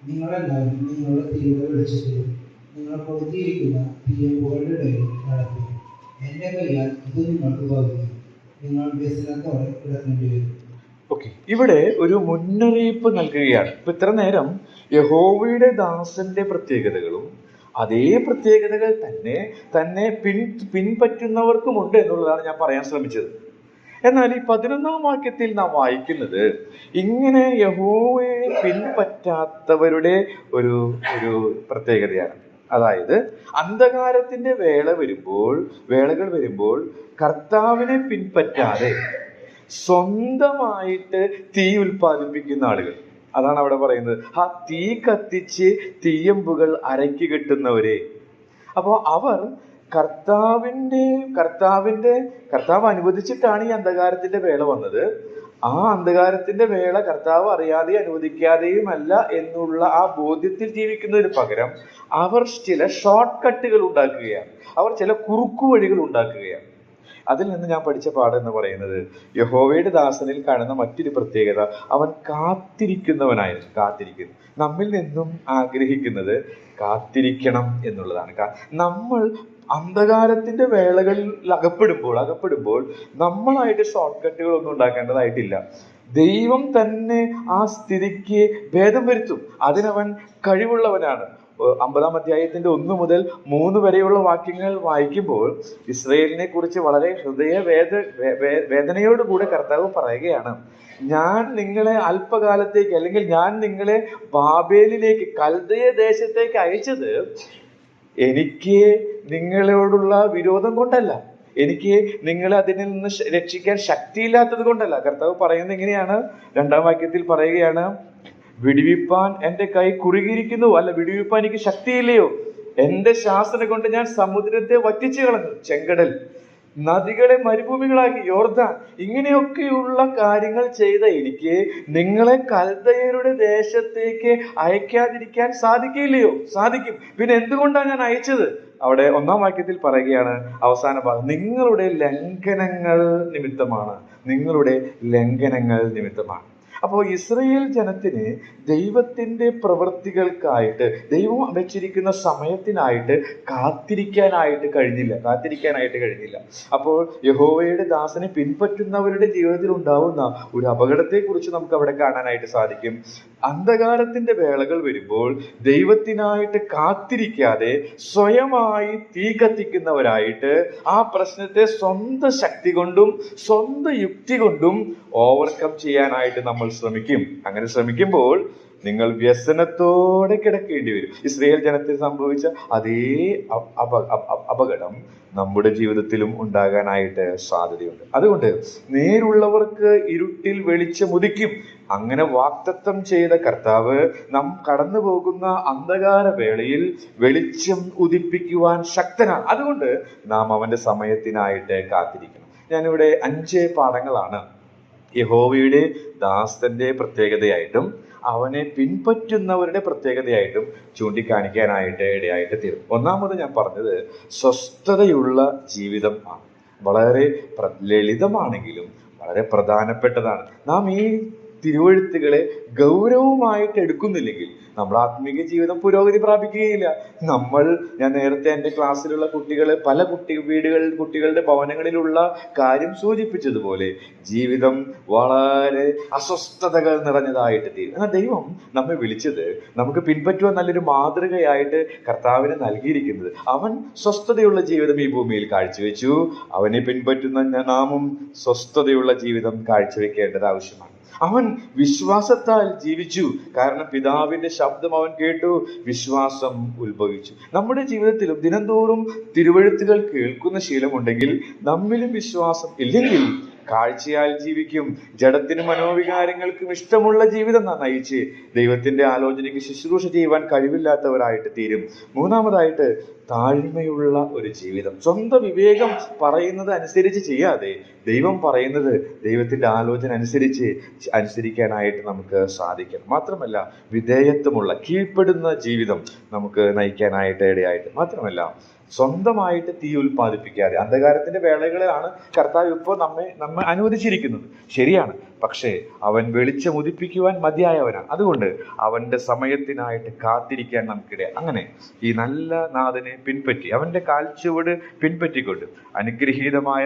നിങ്ങളെല്ലാവരും നിങ്ങളുടെ തീയുടെ വെളിച്ചത്തിലും നിങ്ങൾ കൊളുത്തിയിരിക്കുന്ന തീയമ്പുകളുടെ ഇടയിലും നടക്കും. എന്റെ കയ്യാൽ ഇത് നിങ്ങൾക്ക് ഭവിക്കും. നിങ്ങൾ വ്യസനത്തോടെ കിടക്കേണ്ടി വരും. ഓക്കെ, ഇവിടെ ഒരു മുന്നറിയിപ്പ് നൽകുകയാണ്. ഇപ്പൊ ഇത്ര നേരം യഹോവയുടെ ദാസന്റെ പ്രത്യേകതകളും അതേ പ്രത്യേകതകൾ തന്നെ പിൻപറ്റുന്നവർക്കുമുണ്ട് എന്നുള്ളതാണ് ഞാൻ പറയാൻ ശ്രമിച്ചത്. എന്നാൽ ഈ 11-ാം വാക്യത്തിൽ നാം വായിക്കുന്നത് ഇങ്ങനെ യഹോവയെ പിൻപറ്റാത്തവരുടെ ഒരു പ്രത്യേകതയാണ്. അതായത് അന്ധകാരത്തിന്റെ വേളകൾ വരുമ്പോൾ കർത്താവിനെ പിൻപറ്റാതെ സ്വന്തമായിട്ട് തീ ഉൽപ്പാദിപ്പിക്കുന്ന ആളുകൾ, അതാണ് അവിടെ പറയുന്നത്. ആ തീ കത്തിച്ച് തീയമ്പുകൾ അരക്കി കെട്ടുന്നവരെ. അപ്പോൾ അവർ കർത്താവ് അനുവദിച്ചിട്ടാണ് ഈ അന്ധകാരത്തിന്റെ വേള വന്നത്. ആ അന്ധകാരത്തിന്റെ വേള കർത്താവ് അറിയാതെയും അനുവദിക്കാതെയുമല്ല എന്നുള്ള ആ ബോധ്യത്തിൽ ജീവിക്കുന്നതിന് പകരം അവർ ചില ഷോർട്ട് കട്ടുകൾ ഉണ്ടാക്കുകയാണ്. അവർ ചില കുറുക്കു വഴികൾ ഉണ്ടാക്കുകയാണ്. അതിൽ നിന്ന് ഞാൻ പഠിച്ച പാഠം എന്ന് പറയുന്നത് യഹോവയുടെ ദാസനിൽ കാണുന്ന മറ്റൊരു പ്രത്യേകത, അവൻ കാത്തിരിക്കുന്നു. നമ്മിൽ നിന്നും ആഗ്രഹിക്കുന്നത് കാത്തിരിക്കണം എന്നുള്ളതാണ്. നമ്മൾ അന്ധകാരത്തിന്റെ വേളകളിൽ അകപ്പെടുമ്പോൾ നമ്മളായിട്ട് ഷോർട്ട് കട്ടുകളൊന്നും ഉണ്ടാക്കേണ്ടതായിട്ടില്ല. ദൈവം തന്നെ ആ സ്ഥിതിക്ക് ഭേദം വരുത്തും. അതിനവൻ കഴിവുള്ളവനാണ്. 50-ാം അധ്യായത്തിന്റെ 1 മുതൽ 3 വരെയുള്ള വാക്യങ്ങൾ വായിക്കുമ്പോൾ ഇസ്രയേലിനെ കുറിച്ച് വളരെ വേദനയോടുകൂടെ കർത്താവ് പറയുകയാണ്, ഞാൻ നിങ്ങളെ അല്പകാലത്തേക്ക്, അല്ലെങ്കിൽ ഞാൻ നിങ്ങളെ ബാബേലിലേക്ക്, കൽദയ ദേശത്തേക്ക് അയച്ചത് എനിക്ക് നിങ്ങളോടുള്ള വിരോധം കൊണ്ടല്ല, എനിക്ക് നിങ്ങളെ അതിൽ നിന്ന് രക്ഷിക്കാൻ ശക്തിയില്ലാത്തത് കൊണ്ടല്ല. കർത്താവ് പറയുന്നത് ഇങ്ങനെയാണ്, 2-ാം വാക്യത്തിൽ പറയുകയാണ്, വിടുവിപ്പാൻ എന്റെ കൈ കുറുകിയിരിക്കുന്നു, അല്ല വിടുവിപ്പാൻ എനിക്ക് ശക്തിയില്ലയോ? എന്റെ ശാസന കൊണ്ട് ഞാൻ സമുദ്രത്തെ വറ്റിച്ചു കളഞ്ഞു, ചെങ്കടൽ, നദികളെ മരുഭൂമികളാക്കി, യോർദാൻ, ഇങ്ങനെയൊക്കെയുള്ള കാര്യങ്ങൾ ചെയ്ത എനിക്ക് നിങ്ങളെ കൽദയരുടെ ദേശത്തേക്ക് അയക്കാതിരിക്കാൻ സാധിക്കില്ലയോ? സാധിക്കും. പിന്നെ എന്തുകൊണ്ടാണ് ഞാൻ അയച്ചത്? അവിടെ 1-ാം വാക്യത്തിൽ പറയുകയാണ്, അവസാന ഭാഗം, നിങ്ങളുടെ ലംഘനങ്ങൾ നിമിത്തമാണ്, നിങ്ങളുടെ ലംഘനങ്ങൾ നിമിത്തമാണ്. അപ്പോൾ ഇസ്രയേൽ ജനത്തിന് ദൈവത്തിന്റെ പ്രവൃത്തികൾക്കായിട്ട്, ദൈവം വെച്ചിരിക്കുന്ന സമയത്തിനായിട്ട് കാത്തിരിക്കാനായിട്ട് കഴിഞ്ഞില്ല. അപ്പോൾ യഹോവയുടെ ദാസനെ പിൻപറ്റുന്നവരുടെ ജീവിതത്തിൽ ഉണ്ടാവുന്ന ഒരു അപകടത്തെ കുറിച്ച് നമുക്ക് അവിടെ കാണാനായിട്ട് സാധിക്കും. അന്ധകാരത്തിന്റെ വേളകൾ വരുമ്പോൾ ദൈവത്തിനായിട്ട് കാത്തിരിക്കാതെ സ്വയമായി തീ കത്തിക്കുന്നവരായിട്ട് ആ പ്രശ്നത്തെ സ്വന്തം ശക്തി കൊണ്ടും സ്വന്തം യുക്തി കൊണ്ടും ഓവർകം ചെയ്യാനായിട്ട് നമ്മൾ ശ്രമിക്കും. അങ്ങനെ ശ്രമിക്കുമ്പോൾ നിങ്ങൾ വ്യസനത്തോടെ കിടക്കേണ്ടി വരും. ഇസ്രായേൽ ജനത്തിൽ സംഭവിച്ച അതേ അപകടം നമ്മുടെ ജീവിതത്തിലും ഉണ്ടാകാനായിട്ട് സാധ്യതയുണ്ട്. അതുകൊണ്ട് നേരുള്ളവർക്ക് ഇരുട്ടിൽ വെളിച്ചം ഉദിക്കും. അങ്ങനെ വാഗ്ദത്തം ചെയ്ത കർത്താവ് നാം കടന്നു പോകുന്ന അന്ധകാര വേളയിൽ വെളിച്ചം ഉദിപ്പിക്കുവാൻ ശക്തനാണ്. അതുകൊണ്ട് നാം അവന്റെ സമയത്തിനായിട്ട് കാത്തിരിക്കണം. ഞാനിവിടെ 5 പാഠങ്ങളാണ് യഹോവയുടെ ദാസന്റെ പ്രത്യേകതയായിട്ടും അവനെ പിൻപറ്റുന്നവരുടെ പ്രത്യേകതയായിട്ടും ചൂണ്ടിക്കാണിക്കാനായിട്ട് ഇടയായിട്ട് തീരും. ഒന്നാമത് ഞാൻ പറഞ്ഞത് സ്വസ്ഥതയുള്ള ജീവിതം ആണ്. വളരെ ലളിതമാണെങ്കിലും വളരെ പ്രധാനപ്പെട്ടതാണ്. നാം ഈ തിരുവെഴുത്തുകളെ ഗൗരവമായിട്ട് എടുക്കുന്നില്ലെങ്കിൽ നമ്മൾ ആത്മീയ ജീവിതം പുരോഗതി പ്രാപിക്കുകയില്ല. ഞാൻ നേരത്തെ എൻ്റെ ക്ലാസ്സിലുള്ള പല കുട്ടികളുടെ ഭവനങ്ങളിലുള്ള കാര്യം സൂചിപ്പിച്ചതുപോലെ ജീവിതം വളരെ അസ്വസ്ഥതകൾ നിറഞ്ഞതായിട്ട് തീരും. എന്നാൽ ദൈവം നമ്മെ വിളിച്ചത് നമുക്ക് പിൻപറ്റുവാൻ നല്ലൊരു മാതൃകയായിട്ട് കർത്താവിന് നൽകിയിരിക്കുന്നത്. അവൻ സ്വസ്ഥതയുള്ള ജീവിതം ഈ ഭൂമിയിൽ കാഴ്ചവെച്ചു. അവനെ പിൻപറ്റുന്ന നാമും സ്വസ്ഥതയുള്ള ജീവിതം കാഴ്ചവെക്കേണ്ടത് ആവശ്യമാണ്. അവൻ വിശ്വാസത്താൽ ജീവിച്ചു. കാരണം പിതാവിന്റെ ശബ്ദം അവൻ കേട്ടു, വിശ്വാസം ഉത്ഭവിച്ചു. നമ്മുടെ ജീവിതത്തിലും ദിനംതോറും തിരുവെഴുത്തുകൾ കേൾക്കുന്ന ശീലമുണ്ടെങ്കിൽ നമ്മിലും വിശ്വാസം ഇല്ലെങ്കിൽ കാഴ്ചയാൽ ജീവിക്കും. ജഡത്തിനും മനോവികാരങ്ങൾക്കും ഇഷ്ടമുള്ള ജീവിതം നാം നയിച്ച് ദൈവത്തിന്റെ ആലോചനയ്ക്ക് ശുശ്രൂഷ ചെയ്യുവാൻ കഴിവില്ലാത്തവരായിട്ട് തീരും. മൂന്നാമതായിട്ട് താഴ്മയുള്ള ഒരു ജീവിതം. സ്വന്തം വിവേകം പറയുന്നത് അനുസരിച്ച് ചെയ്യാതെ ദൈവം പറയുന്നത്, ദൈവത്തിന്റെ ആലോചന അനുസരിക്കാനായിട്ട് നമുക്ക് സാധിക്കണം. മാത്രമല്ല വിധേയത്വമുള്ള കീഴ്പ്പെടുന്ന ജീവിതം നമുക്ക് നയിക്കാനായിട്ട് ഇടയായിട്ട്. മാത്രമല്ല സ്വന്തമായിട്ട് തീ ഉൽപ്പാദിപ്പിക്കാതെ, അന്ധകാരത്തിന്റെ വേളകളിലാണ് കർത്താവ് ഇപ്പോൾ നമ്മെ അനുവദിച്ചിരിക്കുന്നത്, ശരിയാണ്. പക്ഷേ അവൻ വെളിച്ചം ഉദിപ്പിക്കുവാൻ മതിയായവനാണ്. അതുകൊണ്ട് അവന്റെ സമയത്തിനായിട്ട് കാത്തിരിക്കാൻ നമുക്കിട. അങ്ങനെ ഈ നല്ല നാഥനെ പിൻപറ്റി അവന്റെ കാൽച്ചുവട് പിൻപറ്റിക്കൊണ്ട് അനുഗ്രഹീതമായ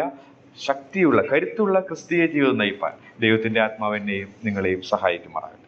ശക്തിയുള്ള കരുത്തുള്ള ക്രിസ്തീയ ജീവിതം നയിപ്പാൻ ദൈവത്തിന്റെ ആത്മാവിനെയും നിങ്ങളെയും സഹായിക്കുമാറാകട്ടെ.